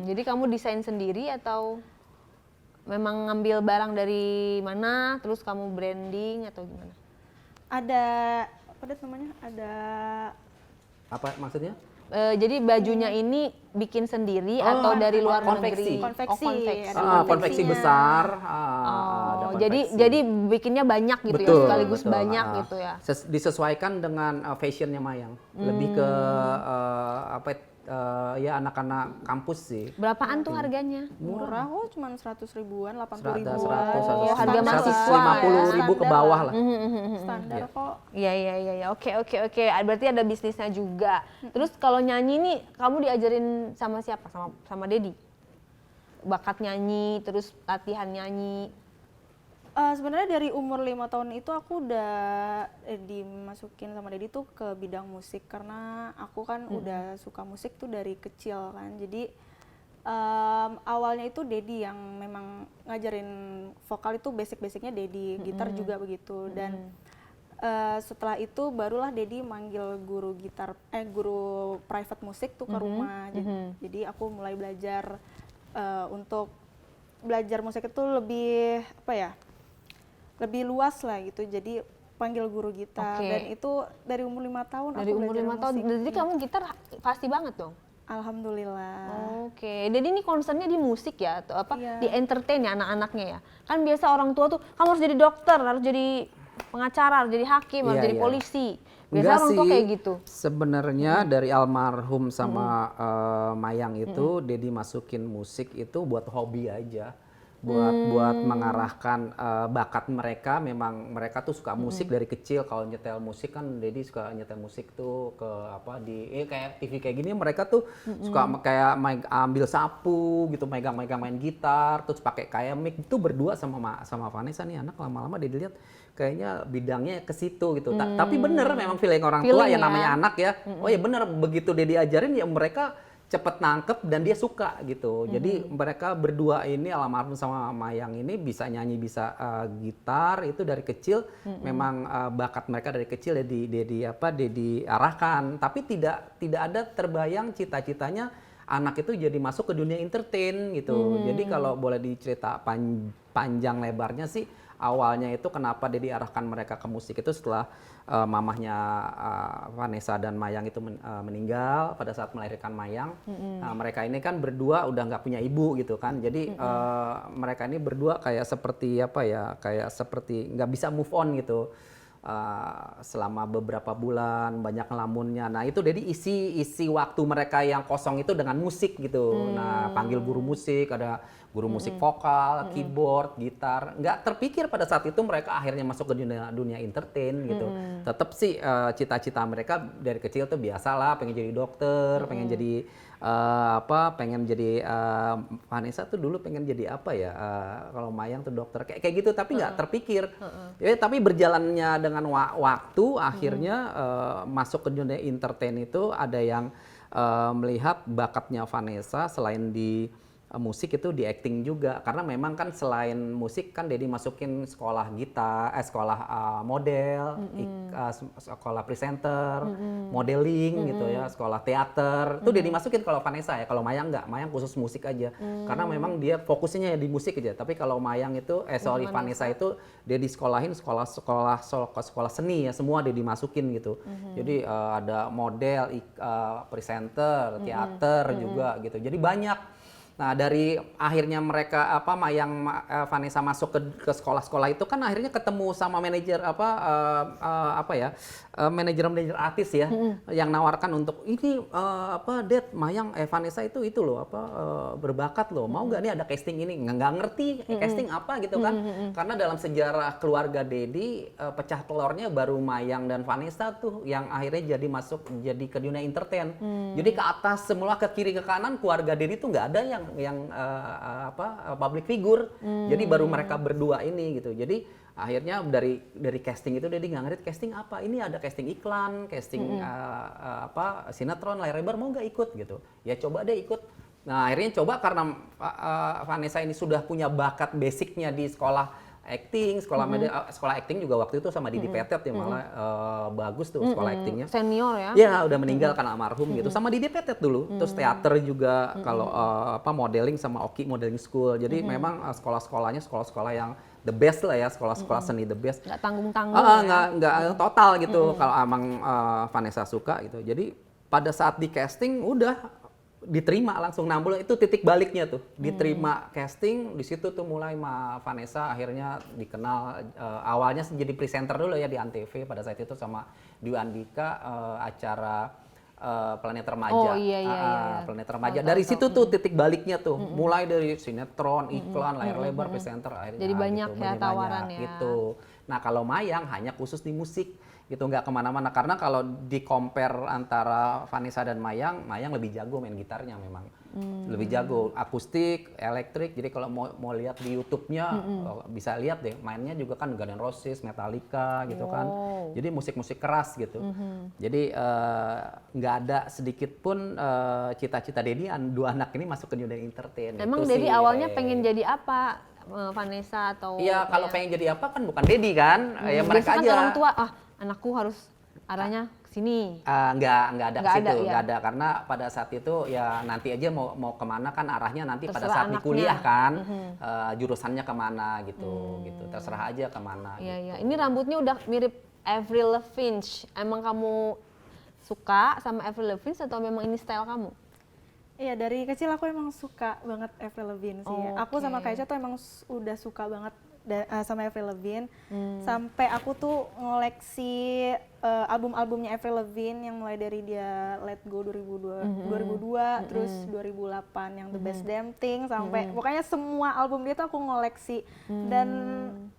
Jadi kamu desain sendiri atau memang ngambil barang dari mana, terus kamu branding atau gimana? Ada apa namanya? Ada Apa maksudnya? Jadi bajunya ini bikin sendiri atau dari luar konveksi. negeri? Konveksi. Oh, konveksi. Ada Konveksi konveksinya. besar. ada Oh, konveksi. jadi bikinnya banyak gitu ya, sekaligus betul. banyak gitu ya. Disesuaikan dengan fashionnya Mayang. Lebih ke ya anak-anak kampus sih. Berapaan tuh harganya? Murah kok, cuma 100 ribuan, 80 Ada ribuan. 100, harga mahasiswa 150.000 ke bawah lah. Standar kok. Iya. Oke. Berarti ada bisnisnya juga. Terus kalau nyanyi nih, kamu diajarin sama siapa? Sama Dedi? Bakat nyanyi, terus latihan nyanyi. Sebenarnya dari umur 5 tahun itu aku udah dimasukin sama Dedi tuh ke bidang musik, karena aku kan udah suka musik tuh dari kecil kan. Jadi awalnya itu Dedi yang memang ngajarin vokal, itu basic-basicnya Dedi, gitar juga begitu. Dan setelah itu barulah Dedi manggil guru guru private musik tuh ke rumah. Jadi aku mulai belajar untuk belajar musik itu lebih lebih luas lah gitu. Jadi panggil guru gitar. Oke. Dan itu dari umur 5 tahun Dari aku umur belajar 5 tahun, musik. jadi kamu gitar pasti banget dong? Alhamdulillah. Oke, jadi ini concernnya di musik ya, atau apa? Iya. Di entertain ya anak-anaknya ya. Kan biasa orang tua tuh, kamu harus jadi dokter, harus jadi pengacara, harus jadi hakim, harus Iya, jadi iya. polisi. Biasa Enggak orang tua sih, kayak gitu. Sebenarnya dari almarhum sama Mayang itu, Dedi masukin musik itu buat hobi aja. Buat mengarahkan bakat mereka. Memang mereka tuh suka musik dari kecil. Kalau nyetel musik kan Dedi suka nyetel musik tuh ke kayak TV kayak gini, mereka tuh suka kayak ambil sapu gitu, megang-megang main gitar, terus pakai kayak mic. Itu berdua sama Vanessa nih, anak lama-lama Dedi lihat kayaknya bidangnya ke situ gitu. Tapi bener memang feeling orang tua Feeling ya, ya. namanya anak ya. Oh ya bener, begitu Dedi ajarin ya mereka cepet nangkep dan dia suka gitu. Jadi mereka berdua ini almarhum sama Mayang ini bisa nyanyi, bisa gitar itu dari kecil. Memang bakat mereka dari kecil ya diarahkan. Tapi tidak ada terbayang cita-citanya anak itu jadi masuk ke dunia entertain gitu. Jadi kalau boleh dicerita panjang lebarnya sih, awalnya itu kenapa dia diarahkan mereka ke musik itu setelah mamahnya Vanessa dan Mayang itu meninggal pada saat melahirkan Mayang. Nah, mereka ini kan berdua udah nggak punya ibu gitu kan. Jadi mereka ini berdua kayak seperti kayak seperti nggak bisa move on gitu. Selama beberapa bulan banyak ngelamunnya. Nah itu jadi isi waktu mereka yang kosong itu dengan musik gitu. Nah panggil guru musik, ada guru musik vokal, keyboard, gitar. Nggak terpikir pada saat itu mereka akhirnya masuk ke dunia entertain gitu. Tetap sih cita-cita mereka dari kecil tuh biasalah, pengen jadi dokter, pengen jadi pengen jadi Vanessa tuh dulu pengen jadi apa ya, kalau Mayang tuh dokter kayak gitu, tapi nggak terpikir. Ya, tapi berjalannya dengan waktu akhirnya masuk ke dunia entertain itu ada yang melihat bakatnya Vanessa selain di musik itu di acting juga, karena memang kan selain musik kan Dedi masukin sekolah gitar, sekolah model, sekolah presenter, modeling gitu ya, sekolah teater. Itu Dedi masukin kalau Vanessa ya, kalau Mayang enggak, Mayang khusus musik aja. Karena memang dia fokusnya di musik aja. Tapi kalau Mayang itu Vanessa itu dia disekolahin sekolah seni ya, semua dia dimasukin gitu. Jadi ada model, presenter, teater juga gitu. Jadi banyak. Nah dari akhirnya mereka Mayang Vanessa masuk ke sekolah-sekolah itu kan akhirnya ketemu sama manajer manajer artis ya yang nawarkan untuk ini Dad Mayang Vanessa itu loh berbakat loh, mau nggak nih ada casting ini, nggak ngerti casting apa gitu kan. Karena dalam sejarah keluarga Dedi pecah telurnya baru Mayang dan Vanessa tuh yang akhirnya jadi ke dunia entertain. Jadi ke atas semula, ke kiri ke kanan keluarga Dedi tuh nggak ada yang public figure. Jadi baru mereka berdua ini gitu. Jadi akhirnya dari casting itu Dedi nggak ngerti casting apa. Ini ada casting iklan, casting sinetron, layar lebar, mau nggak ikut gitu. Ya coba deh ikut. Nah akhirnya coba karena Vanessa ini sudah punya bakat basicnya di sekolah acting, sekolah acting juga waktu itu sama Didi Petet ya, malah bagus tuh sekolah actingnya. Senior ya? Ya udah meninggal karena almarhum gitu. Sama Didi Petet dulu. Terus teater juga kalau modeling sama Oki Modeling School. Jadi memang sekolah-sekolahnya sekolah-sekolah yang the best lah ya, sekolah-sekolah seni the best. Nggak tanggung-tanggung nggak total gitu kalau emang Vanessa suka gitu. Jadi pada saat di casting udah diterima langsung 6 bulan, itu titik baliknya tuh. Diterima casting, di situ tuh mulai Vanessa akhirnya dikenal. Awalnya jadi presenter dulu ya di Antv pada saat itu sama Dwi Andika, acara Planet Remaja. Oh iya. Planet Remaja. Dari situ tuh titik baliknya tuh. Mulai dari sinetron, iklan, layar lebar, presenter akhirnya. Jadi banyak gitu, ya tawaran ya. Gitu. Nah kalau Mayang hanya khusus di musik gitu, nggak kemana-mana. Karena kalau di compare antara Vanessa dan Mayang lebih jago main gitarnya memang. Lebih jago akustik, elektrik. Jadi kalau mau lihat di YouTube-nya bisa lihat deh, mainnya juga kan Guns N' Roses, Metallica gitu kan. Jadi musik-musik keras gitu. Jadi nggak ada sedikit pun cita-cita Dedi dua anak ini masuk ke dunia entertain. Emang itu Dedi sih, awalnya pengen jadi apa? Vanessa atau Iya, kalau pengen jadi apa kan bukan Dedi kan, ya mereka kan aja. orang tua, anakku harus arahnya sini. Nggak ada ke situ, ya? nggak ada, karena pada saat itu ya nanti aja mau kemana kan arahnya nanti pada Terserah saat di anaknya. kuliah kan, jurusannya kemana gitu, terserah aja kemana. Iya. gitu. Ini rambutnya udah mirip Avril Lavigne. Emang kamu suka sama Avril Lavigne atau memang ini style kamu? Iya, dari kecil aku emang suka banget Avril Lavigne sih. Oh, Aku sama Kaisha tuh emang udah suka banget sama Avril Lavigne. Sampai aku tuh ngoleksi album-albumnya Avril Lavigne yang mulai dari dia Let Go 2002, terus 2008 yang The Best Damn Thing, sampai pokoknya semua album dia tuh aku ngoleksi. Dan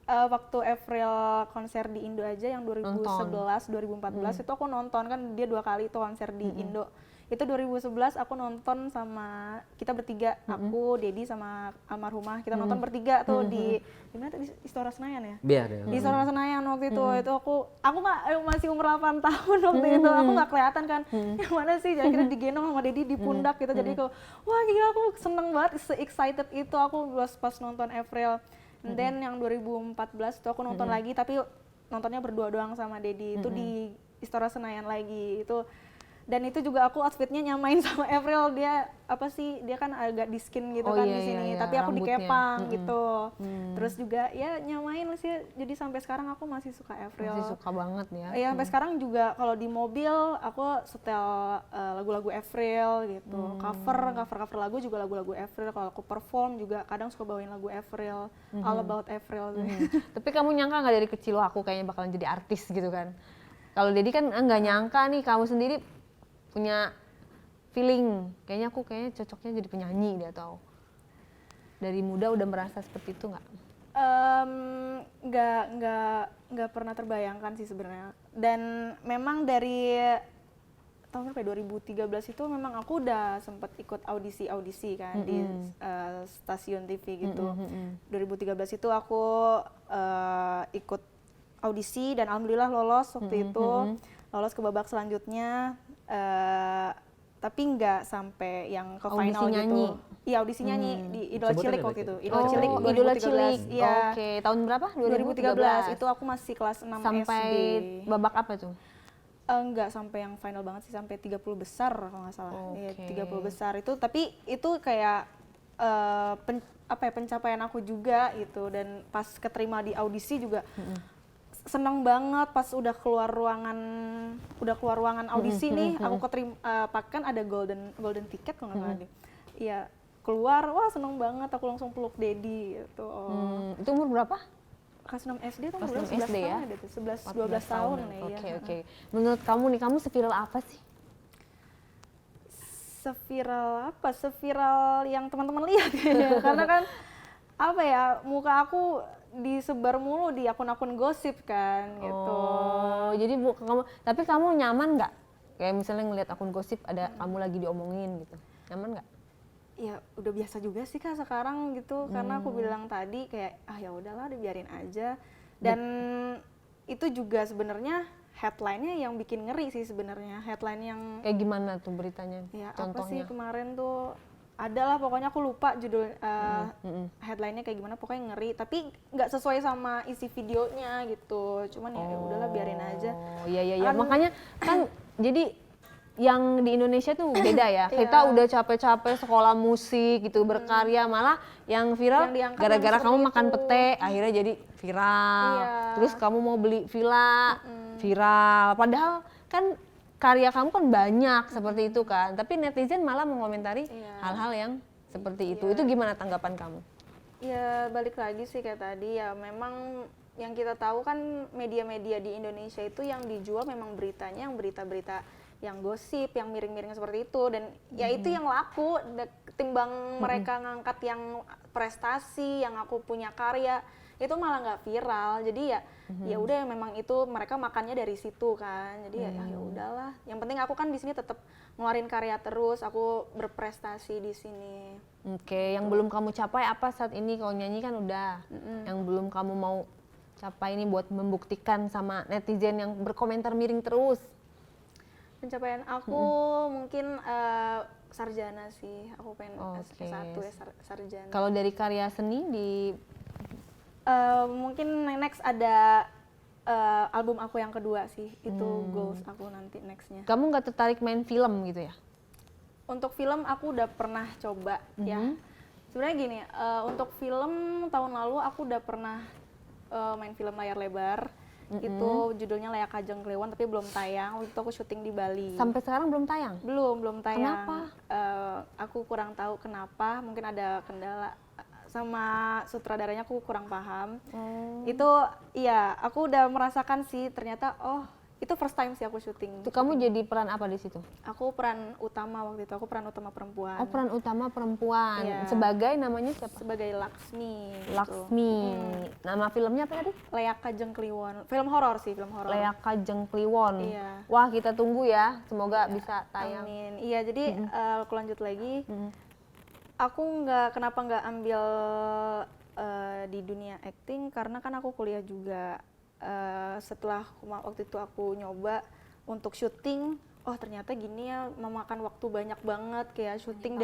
waktu Avril konser di Indo aja yang 2011, 2014 itu aku nonton kan, dia 2 kali tuh konser di Indo. Itu 2011 aku nonton sama kita bertiga, aku, Dedi sama almarhumah. Kita nonton bertiga tuh di mana tuh, di Istora Senayan ya? Biar deh. Di Istora Senayan waktu itu. Itu aku nggak masih umur 8 tahun waktu itu. Aku nggak kelihatan kan. Yang mana sih? Jadi kita digendong sama Dedi di pundak gitu. Jadi aku wah gila, aku seneng banget, se-excited itu aku pas nonton April. And then yang 2014 itu aku nonton lagi, tapi nontonnya berdua doang sama Dedi. Itu di Istora Senayan lagi. Dan itu juga aku outfitnya nyamain sama April. Dia dia kan agak di skin gitu kan di sini, tapi aku dikepang gitu. Terus juga ya nyamain sih. Jadi sampai sekarang aku masih suka April. Masih suka banget ya. Iya, sampai sekarang juga kalau di mobil aku setel lagu-lagu April gitu. Cover lagu juga lagu-lagu April. Kalau aku perform juga kadang suka bawain lagu April, All About April. Tapi kamu nyangka nggak dari kecil aku kayaknya bakalan jadi artis gitu kan? Kalau Dedi kan nggak nyangka nih, kamu sendiri punya feeling, kayaknya cocoknya jadi penyanyi deh, atau dari muda udah merasa seperti itu nggak? Nggak pernah terbayangkan sih sebenarnya. Dan memang dari tahun berapa ya, 2013 itu memang aku udah sempat ikut audisi kan di stasiun TV gitu. 2013 itu aku ikut audisi dan alhamdulillah lolos waktu itu, lolos ke babak selanjutnya. Tapi nggak sampai yang ke Audisi final nyanyi. gitu. Iya, audisi nyanyi di Idola Sebutan Cilik Idola waktu itu. Cilik. Idola Cilik 2013. Idola Cilik. Iya. Oke, tahun berapa? 2013 itu aku masih kelas 6 sampai SD. babak apa tuh? Enggak sampai yang final banget sih, sampai 30 besar kalau nggak salah. Iya, Oke. 30 besar itu, tapi itu kayak pencapaian aku juga gitu. Dan pas keterima di audisi juga seneng banget pas udah keluar ruangan audisi nih, aku keterima, kan ada golden ticket kalau nggak salah deh. Iya, keluar, wah seneng banget, aku langsung peluk Dedi gitu. Itu umur berapa? Kelas 6 SD tuh, Kelas 6 11 SD ya? tahun ada tuh, 11-12 tahun nih. Oke. Menurut kamu nih, kamu seviral apa sih? Seviral apa? Seviral yang teman-teman lihat ya. Karena kan muka aku disebar mulu di akun-akun gosip kan gitu. Oh, jadi tapi kamu nyaman nggak? Kayak misalnya ngelihat akun gosip ada kamu lagi diomongin gitu, nyaman nggak? Ya udah biasa juga sih Kak sekarang gitu, karena aku bilang tadi kayak ya udahlah dibiarin aja. Dan itu juga sebenarnya headline-nya yang bikin ngeri sih sebenarnya, headline yang Kayak gimana tuh beritanya? ya Contohnya? apa sih kemarin tuh adalah, pokoknya aku lupa judul headline-nya kayak gimana, pokoknya ngeri tapi nggak sesuai sama isi videonya gitu. Cuman ya udahlah biarin aja. Oh iya. Makanya kan jadi yang di Indonesia tuh beda ya. Kita udah capek-capek sekolah musik gitu, berkarya, malah yang viral Yang diangkat gara-gara yang kamu seperti makan itu. pete akhirnya jadi viral. Iya. Terus kamu mau beli villa viral. Padahal kan karya kamu kan banyak seperti itu kan. Tapi netizen malah mengomentari hal-hal yang seperti itu. Itu gimana tanggapan kamu? Ya balik lagi sih kayak tadi ya, memang yang kita tahu kan media-media di Indonesia itu yang dijual memang beritanya yang berita-berita yang gosip, yang miring-miring seperti itu, dan ya itu yang laku ketimbang mereka ngangkat yang prestasi, yang aku punya karya itu malah nggak viral. Jadi ya udah, memang itu mereka makannya dari situ kan. Jadi ya udahlah. Yang penting aku kan di sini tetap ngeluarin karya terus, aku berprestasi di sini. Oke, yang belum kamu capai apa saat ini? Kalau nyanyi kan udah. Yang belum kamu mau capai ini buat membuktikan sama netizen yang berkomentar miring terus. Pencapaian aku mungkin sarjana sih. Aku pengen S1 ya, sarjana. Kalau dari karya seni di mungkin next ada album aku yang kedua sih. Itu goals aku nanti nextnya. kamu nggak tertarik main film gitu ya? Untuk film aku udah pernah coba ya. Sebenarnya gini, untuk film tahun lalu aku udah pernah main film layar lebar. Itu judulnya Layak Kajeng Kliwon, tapi belum tayang. Waktu itu aku syuting di Bali. Sampai sekarang belum tayang? Belum tayang. Kenapa? Aku kurang tahu kenapa, mungkin ada kendala sama sutradaranya, aku kurang paham. Itu iya, aku udah merasakan sih ternyata Itu first time sih aku syuting. Itu kamu jadi peran apa di situ? Aku peran utama waktu itu, aku peran utama perempuan. Oh, peran utama perempuan. Iya. Sebagai namanya siapa? Sebagai Laksmi. gitu. Laksmi. Nama filmnya apa tadi? Leaka Jeng Kliwon. Film horor sih, film horor. Leaka Jeng Kliwon. Iya. Wah, kita tunggu ya. Semoga bisa tayang. Amin. Iya, jadi aku lanjut lagi. Aku kenapa nggak ambil di dunia acting, karena kan aku kuliah juga. Setelah waktu itu aku nyoba untuk syuting, oh ternyata gini ya, memakan waktu banyak banget, kayak syuting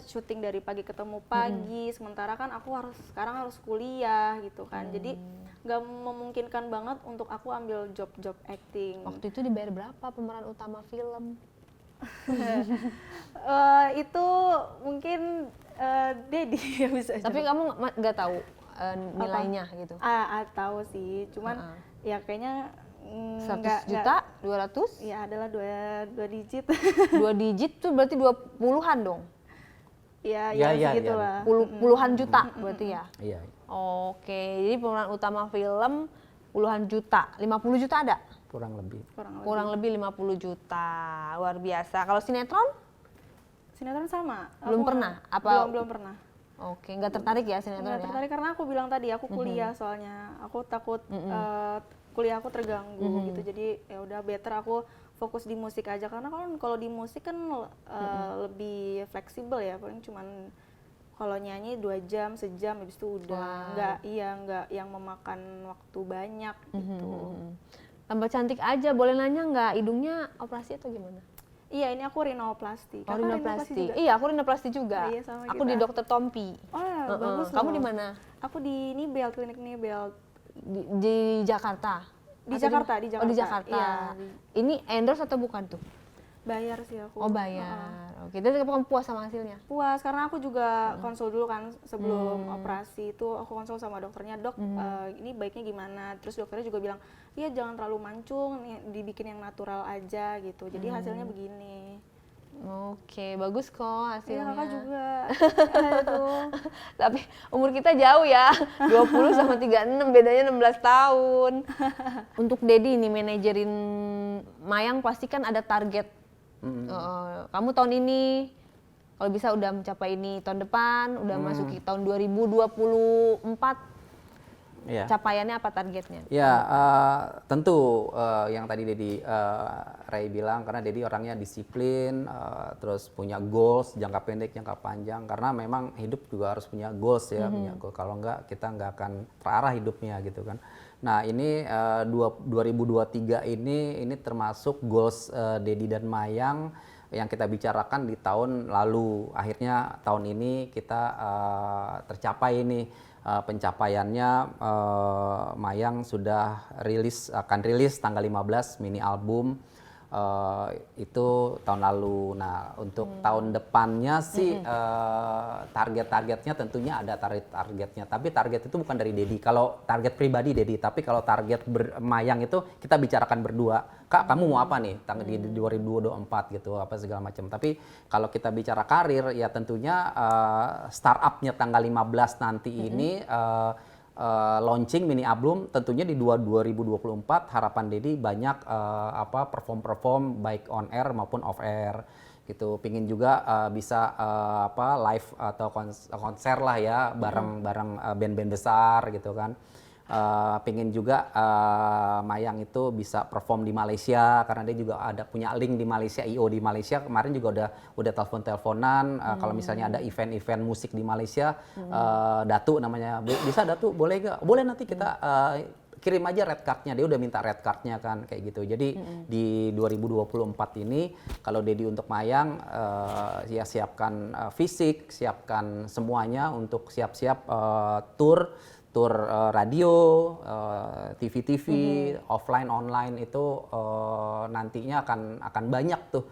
syuting dari pagi ketemu pagi, sementara kan aku sekarang harus kuliah gitu kan. Jadi nggak memungkinkan banget untuk aku ambil job acting. Waktu itu dibayar berapa pemeran utama film? Itu mungkin Dedi yang bisa Tapi jawab. kamu nggak tahu nilainya gitu? Tahu sih, cuman ya kayaknya 100 juta? 200? Ya adalah dua digit. 2 digit tuh berarti 20-an dong? ya Ya, ya, segitulah. Puluhan juta berarti ya? Iya. Oke, jadi pemeran utama film puluhan juta. 50 juta ada? Kurang lebih. Kurang lebih 50 juta. Luar biasa. Kalau sinetron? Sinetron sama. Belum Aku pernah? nggak- Apa- belum pernah. Oke, nggak tertarik ya sinetron Nggak ya? tertarik karena aku bilang tadi aku kuliah soalnya. Aku takut kuliah aku terganggu gitu. Jadi ya udah better aku fokus di musik aja, karena kalau di musik kan lebih fleksibel ya, paling cuman kalau nyanyi 2 jam, sejam habis itu udah. Nggak yang memakan waktu banyak gitu. Tambah cantik aja, boleh nanya nggak hidungnya operasi atau gimana? Iya, ini aku rinoplasti. Oh, Kakak rinoplasti. juga? Iya, aku rinoplasti juga. Iya, sama Aku di kita. Dokter Tompi. Oh, bagus Kamu loh. di mana? Aku di Nibel, klinik Nibel. Di Jakarta. Di Atau Jakarta, di Oh, di Jakarta. Jakarta. Iya, Ini endorse atau bukan tuh? Bayar sih aku. Oh, bayar. Oke, jadi kamu puas sama hasilnya? Puas, karena aku juga konsul dulu kan sebelum operasi itu, aku konsul sama dokternya, dok ini baiknya gimana, terus dokternya juga bilang, iya jangan terlalu mancung, dibikin yang natural aja gitu, jadi hasilnya begini. Oke, bagus kok Iya, hasilnya. kakak juga. Aduh. Tapi umur kita jauh ya, 20 sama 36, bedanya 16 tahun. Untuk Dedi nih, manajerin Mayang pasti kan ada target. Kamu tahun ini, kalau bisa udah mencapai ini, tahun depan udah masuk ke tahun 2024, Iya. capaiannya apa targetnya? Ya, tentu yang tadi Ray bilang, karena Dedi orangnya disiplin, terus punya goals jangka pendek, jangka panjang, karena memang hidup juga harus punya goals ya, punya goal. Kalau enggak kita nggak akan terarah hidupnya gitu kan. Nah ini 2023 ini termasuk goals Dedi dan Mayang yang kita bicarakan di tahun lalu. Akhirnya tahun ini kita tercapai ini. Pencapaiannya Mayang sudah akan rilis tanggal 15 mini album itu tahun lalu. Nah untuk tahun depannya sih targetnya tentunya ada targetnya, tapi target itu bukan dari Dedi. Kalau target pribadi Dedi, tapi kalau target Mayang itu kita bicarakan berdua. Kak, kamu mau apa nih di 2024 gitu, apa segala macam. Tapi kalau kita bicara karir ya tentunya startupnya tanggal 15 nanti ini launching mini album, tentunya di 2024 harapan Dedi banyak perform baik on air maupun off air gitu. Pingin juga bisa live atau konser lah ya bareng band-band besar gitu kan. Pingin juga Mayang itu bisa perform di Malaysia, karena dia juga punya link di Malaysia, IO di Malaysia. Kemarin juga udah telepon-teleponan. Kalau misalnya ada event-event musik di Malaysia, Datu namanya, bisa Datu boleh gak? Boleh, nanti kita kirim aja red cardnya. Dia udah minta red cardnya kan kayak gitu. Jadi di 2024 ini kalau Dedi untuk Mayang ya siapkan fisik, siapkan semuanya untuk siap-siap tour radio, TV, offline, online itu nantinya akan banyak tuh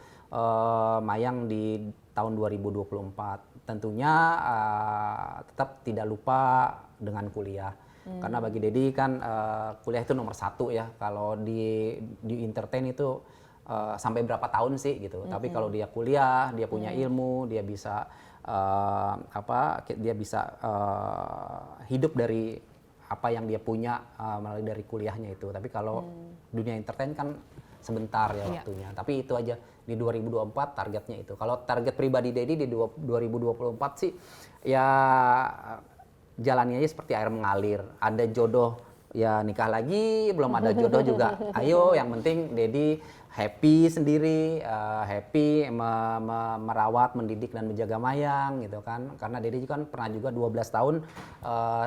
Mayang di tahun 2024. Tentunya tetap tidak lupa dengan kuliah. Karena bagi Dedi kan kuliah itu nomor 1 ya. Kalau di entertain itu sampai berapa tahun sih gitu. Tapi kalau dia kuliah, dia punya ilmu, dia bisa hidup dari apa yang dia punya melalui dari kuliahnya itu. Tapi kalau dunia entertain kan sebentar ya waktunya. Tapi itu aja di 2024 targetnya itu. Kalau target pribadi Dedi di 2024 sih ya jalannya aja seperti air mengalir. Ada jodoh ya nikah lagi, belum ada jodoh juga. Ayo, yang penting Dedi happy sendiri, happy merawat, mendidik dan menjaga Mayang gitu kan. Karena Dedi kan pernah juga 12 tahun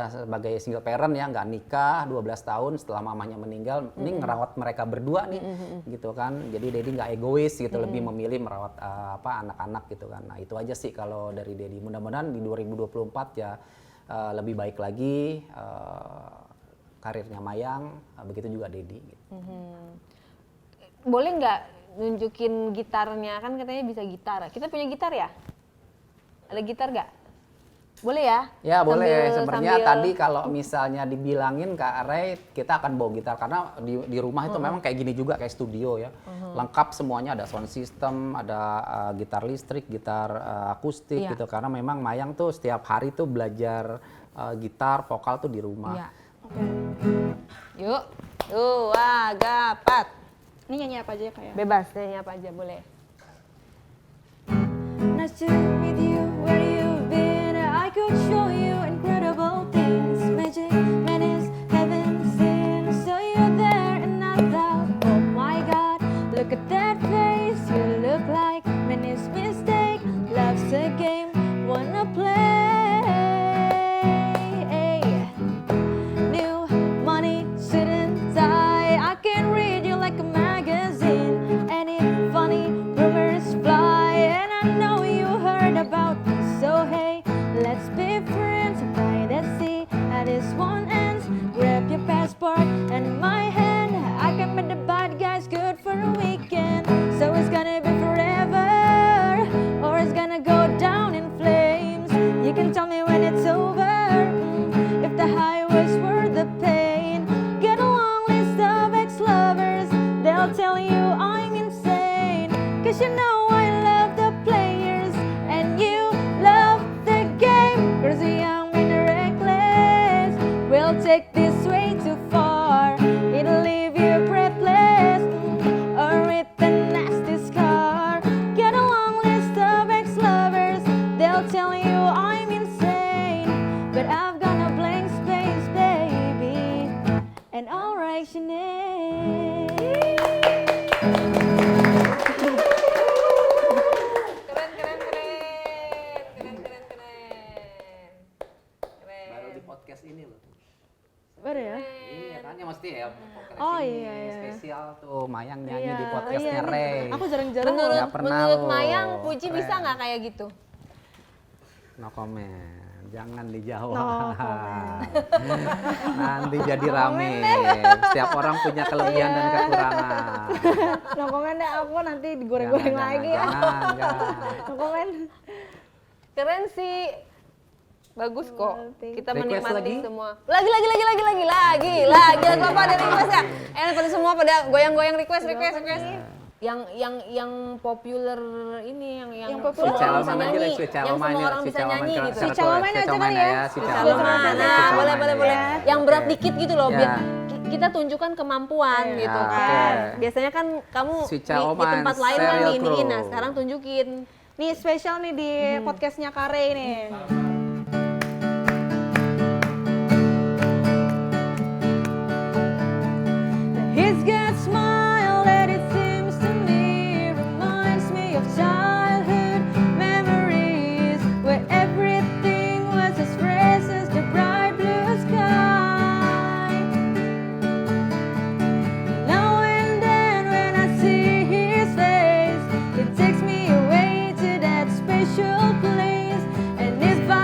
sebagai single parent ya, nggak nikah 12 tahun setelah mamanya meninggal, ini ngerawat mereka berdua nih gitu kan. Jadi Dedi nggak egois gitu, lebih memilih merawat anak-anak gitu kan. Nah, itu aja sih kalau dari Dedi. Mudah-mudahan di 2024 ya lebih baik lagi karirnya Mayang, begitu juga Dedi gitu. Boleh nggak nunjukin gitarnya? Kan katanya bisa gitar. Kita punya gitar ya? Ada gitar nggak? Boleh ya? Ya boleh. Sebenarnya tadi kalau misalnya dibilangin Kak Ray, kita akan bawa gitar karena di rumah itu memang kayak gini juga, kayak studio ya. Lengkap semuanya, ada sound system, ada gitar listrik, gitar akustik gitu. Karena memang Mayang tuh setiap hari tuh belajar gitar, vokal tuh di rumah. Iya. Yuk, 2, gapat. Ini nyanyi apa aja kayak? Bebas, nyanyi apa aja boleh. Nice to meet you, where you've been. I could show you incredible things. Magic, madness, heaven, sin. So you're there and I thought, oh my God, look at that face. You look like madness, mistake. Love's a game, wanna play. New money, suit and tie. I can read you like a magazine. Any funny rumors fly, and I know you heard about me. So hey, let's be friends by the sea. At this one ends, grab your passport and my hand. I can make the bad guys good for a weekend. So it's gonna be forever, or it's gonna go down in flames. You can tell me when it's over, if the high was worth the pain. Get a long list of ex-lovers, they'll tell you I'm insane. Cause you know I love the players, and you love the game. Crazy, young and reckless, we'll take this way too far. It'll leave you breathless, or with a nasty scar. Get a long list of ex-lovers, they'll tell you I'm insane. But I've got a blank space, baby, and I'll write your name. Baru di podcast ini loh. Baru ya? Iya kan, ya mesti ya podcast Oh, ini iya, iya. spesial tuh Mayang nyanyi Iya, di podcastnya iya, ini Ray. aku jarang-jarang Menurut, Nggak pernah menurut loh. Mayang, Puji bisa Keren. nggak kayak gitu? No comment, jangan dijawab. No comment. Nanti jadi rame. Setiap orang punya kelebihan dan kekurangan. No komen deh, aku nanti digoreng-goreng Jangan, lagi ya. jangan. No komen. Keren sih. Bagus kok. Kita Request menikmati lagi? semua. Lagi. Lagu apa ada request ya? Pada semua pada goyang-goyang request. Yang populer ini yang populer. semua orang bisa Switch nyanyi, Alaman aja, Switch yang Alaman semua ya, orang bisa Switch Alaman nyanyi ke- gitu. secara Switch Alaman Switch aja Alaman kali ya. Switch Switch Alaman. Alaman, Switch nah, Alaman boleh. ya. Yang berat Oke. dikit gitu loh, Ya. biar kita tunjukkan kemampuan gitu Oke. kan. Biasanya kan kamu Switch di Alaman, tempat lain kan Serial diiniin, Crew. nah sekarang tunjukin. Nih spesial nih di podcastnya Kare nih. His good smile that it seems to me reminds me of childhood memories where everything was as fresh as the bright blue sky. Now and then when I see his face, it takes me away to that special place, and his vibe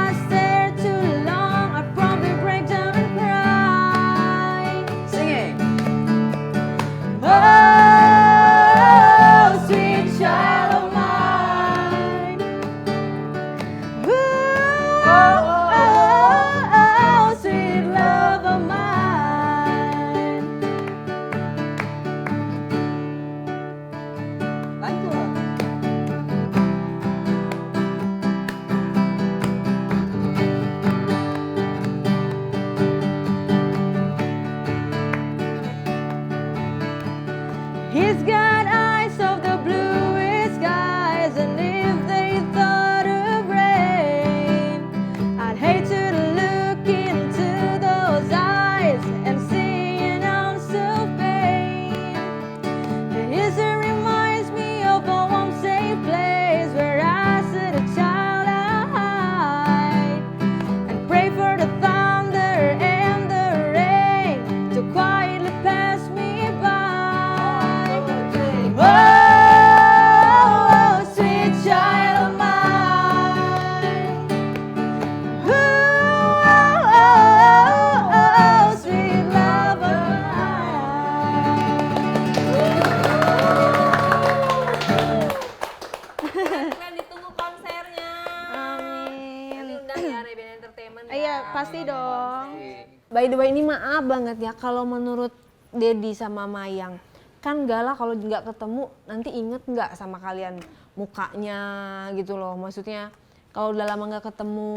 pasti dong. By the way, ini maaf banget ya kalau menurut Dedi sama Mayang, kan Gala kalau nggak ketemu nanti inget nggak sama kalian mukanya gitu loh. Maksudnya kalau udah lama nggak ketemu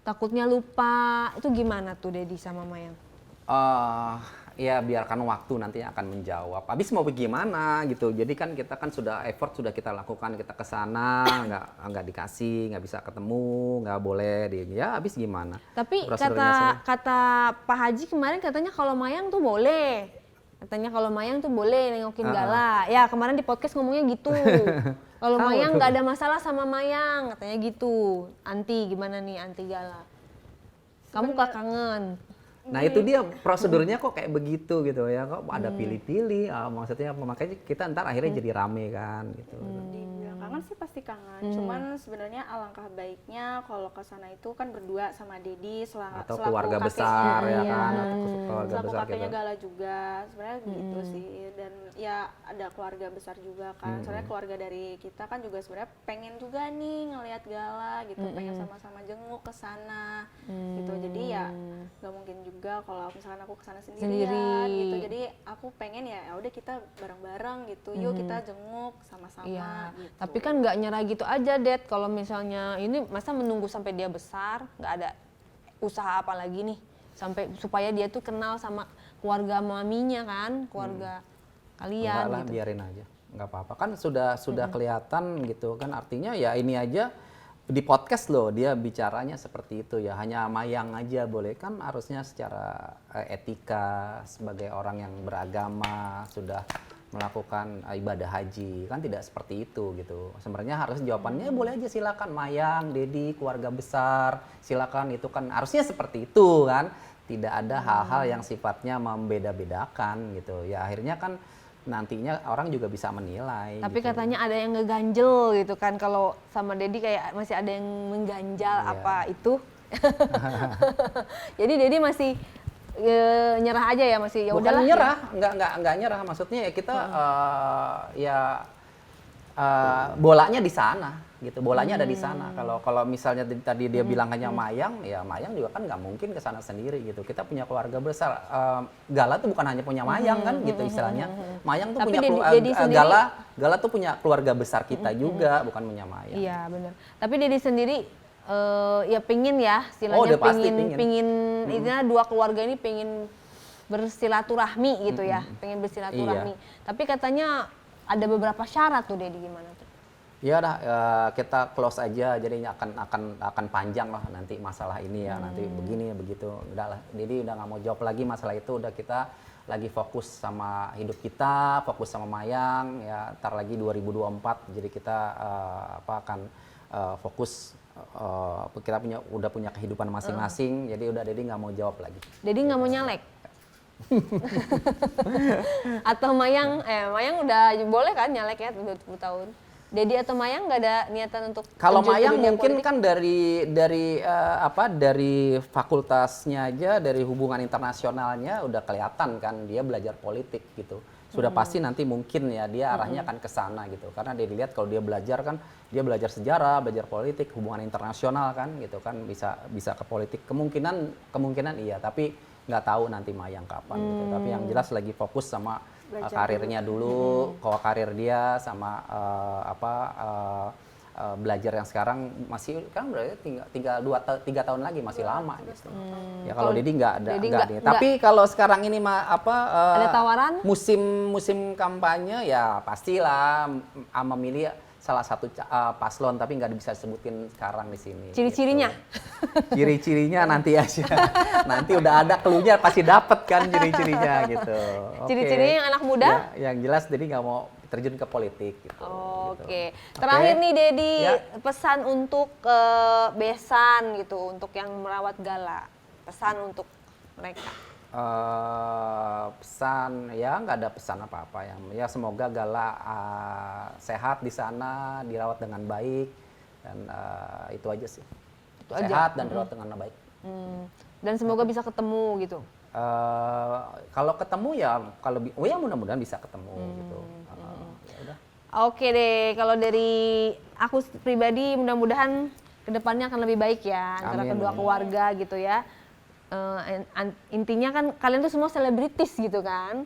takutnya lupa. Itu gimana tuh Dedi sama Mayang? Ya biarkan waktu nantinya akan menjawab. Habis mau bagaimana gitu. Jadi kan kita kan sudah effort sudah kita lakukan, kita ke sana nggak dikasih, nggak bisa ketemu, nggak boleh ya habis gimana? Tapi Prosedurnya kata Pak Haji kemarin katanya kalau Mayang tuh boleh. Katanya kalau Mayang tuh boleh nengokin Gala. Ya kemarin di podcast ngomongnya gitu. Kalau Mayang nggak ada masalah sama Mayang, katanya gitu. Anti gimana nih anti Gala? Kamu gak kangen? Nah itu dia prosedurnya kok kayak begitu gitu ya, kok ada pilih-pilih, maksudnya makanya kita ntar akhirnya jadi rame kan gitu. Dibilang kangen sih pasti kangen, cuman sebenarnya alangkah baiknya kalau ke sana itu kan berdua sama Dedi Atau selaku keluarga kakeknya, besar ya iya. kan, atau keluarga Selaku besar kakeknya gitu. Gala juga, sebenarnya gitu sih. Dan ya ada keluarga besar juga kan, soalnya keluarga dari kita kan juga sebenarnya pengen juga nih ngelihat Gala gitu, pengen sama-sama jenguk ke sana gitu. Jadi ya nggak mungkin juga kalau misalkan aku kesana sendirian gitu. Jadi aku pengen ya udah kita bareng-bareng gitu, yuk kita jenguk sama-sama Iya, gitu. tapi kan nggak nyerah gitu aja, Det. Kalau misalnya ini masa menunggu sampai dia besar, nggak ada usaha apa lagi nih, sampai supaya dia tuh kenal sama keluarga maminya kan, keluarga kalian Enggak lah, gitu. biarin aja, nggak apa-apa kan sudah kelihatan gitu kan, artinya ya ini aja di podcast loh dia bicaranya seperti itu ya, hanya Mayang aja boleh kan, harusnya secara etika sebagai orang yang beragama sudah melakukan ibadah haji kan tidak seperti itu gitu. Sebenarnya harus jawabannya boleh aja, silakan Mayang, Dedi, keluarga besar, silakan, itu kan harusnya seperti itu kan, tidak ada hal-hal yang sifatnya membeda-bedakan gitu ya, akhirnya kan nantinya orang juga bisa menilai. Tapi gitu. katanya ada yang ngeganjel gitu kan, kalau sama Dedi kayak masih ada yang mengganjal apa itu. Jadi Dedi masih nyerah aja ya, masih ya Bukan udahlah. nyerah, nggak nyerah, maksudnya ya kita bolanya di sana gitu, bolanya ada di sana. Kalau misalnya tadi dia bilang hanya Mayang, ya Mayang juga kan nggak mungkin ke sana sendiri gitu. Kita punya keluarga besar. Gala tuh bukan hanya punya Mayang kan gitu istilahnya. Mayang tuh Tapi punya Dedi sendiri- Gala tuh punya keluarga besar kita juga, bukan punya Mayang. Iya benar. Tapi Dedi sendiri ya pingin ya, Oh, istilahnya udah pasti pingin intinya dua keluarga ini pingin bersilaturahmi gitu ya, pengen bersilaturahmi. Tapi katanya ada beberapa syarat tuh Dedi, gimana tuh? Ya udah, kita close aja, jadinya akan panjang lah nanti masalah ini ya, nanti begini begitu, udah lah. Jadi udah nggak mau jawab lagi masalah itu, udah kita lagi fokus sama hidup kita, fokus sama Mayang ya, ntar lagi 2024, jadi kita akan fokus, kita udah punya kehidupan masing-masing, jadi udah Dedi nggak mau jawab lagi. Dedi nggak mau nyalek? Atau Mayang udah boleh kan nyalek ya 20 tahun? Dedi atau Mayang nggak ada niatan untuk Kalau terjun ke Mayang dunia mungkin politik? kan dari fakultasnya aja, dari hubungan internasionalnya udah kelihatan kan dia belajar politik gitu. Sudah pasti nanti mungkin ya dia arahnya akan ke sana gitu. Karena dia dilihat kalau dia belajar kan, dia belajar sejarah, belajar politik, hubungan internasional kan gitu kan, bisa ke politik. Kemungkinan iya, tapi nggak tahu nanti Mayang kapan gitu. Tapi yang jelas lagi fokus sama karirnya dulu, kalau karir dia sama belajar yang sekarang masih kan berarti tinggal 3 tahun lagi, masih lama gitu. Ya kalau Dedi nggak ada. Dedi nggak nggak- deh. Tapi kalau sekarang ini Ada tawaran? musim kampanye ya pastilah memilih salah satu paslon, tapi nggak bisa disebutin sekarang di sini. Ciri-cirinya? Gitu. Ciri-cirinya nanti aja. Nanti udah ada clue-nya, pasti dapet kan ciri-cirinya gitu. Oke. Ciri-cirinya yang anak muda? Ya, yang jelas jadi nggak mau terjun ke politik gitu. Oke. Gitu. Terakhir Oke. nih Dedi, Ya. pesan untuk besan gitu, untuk yang merawat Gala. Pesan untuk mereka. Pesan ya nggak ada pesan apa-apa, ya semoga Gala sehat di sana, dirawat dengan baik, dan itu aja sih. Itu aja. Sehat dan dirawat dengan baik. Dan semoga bisa ketemu gitu. Kalau ketemu ya ya mudah-mudahan bisa ketemu gitu. Ya udah. Oke deh, kalau dari aku pribadi mudah-mudahan kedepannya akan lebih baik ya antara Amin, kedua amin. keluarga gitu ya. Intinya kan kalian tuh semua selebritis gitu kan.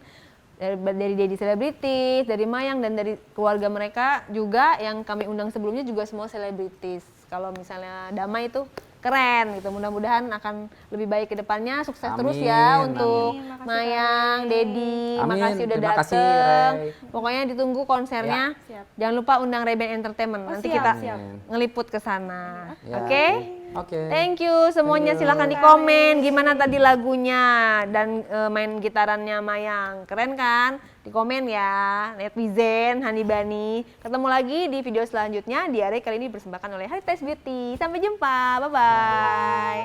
Dari Dedi selebritis, dari Mayang dan dari keluarga mereka juga yang kami undang sebelumnya juga semua selebritis. Kalau misalnya Damai itu keren gitu. Mudah-mudahan akan lebih baik ke depannya. Sukses terus ya Amin, untuk amin. Makasih, Mayang, Kak. Dedi. Amin. Makasih udah Terima kasih, dateng. Ray. Pokoknya ditunggu konsernya. Siap. Jangan lupa undang Reben Entertainment. Oh, Nanti siap, kita siap. ngeliput ke sana. Ya, Oke? Oke. Thank you semuanya. Thank you. Silahkan di komen gimana tadi lagunya dan main gitarannya Mayang. Keren kan? Di komen ya. Netizen, Hanibani. Ketemu lagi di video selanjutnya. Diare kali ini dipersembahkan oleh Heritage Beauty. Sampai jumpa. Bye-bye.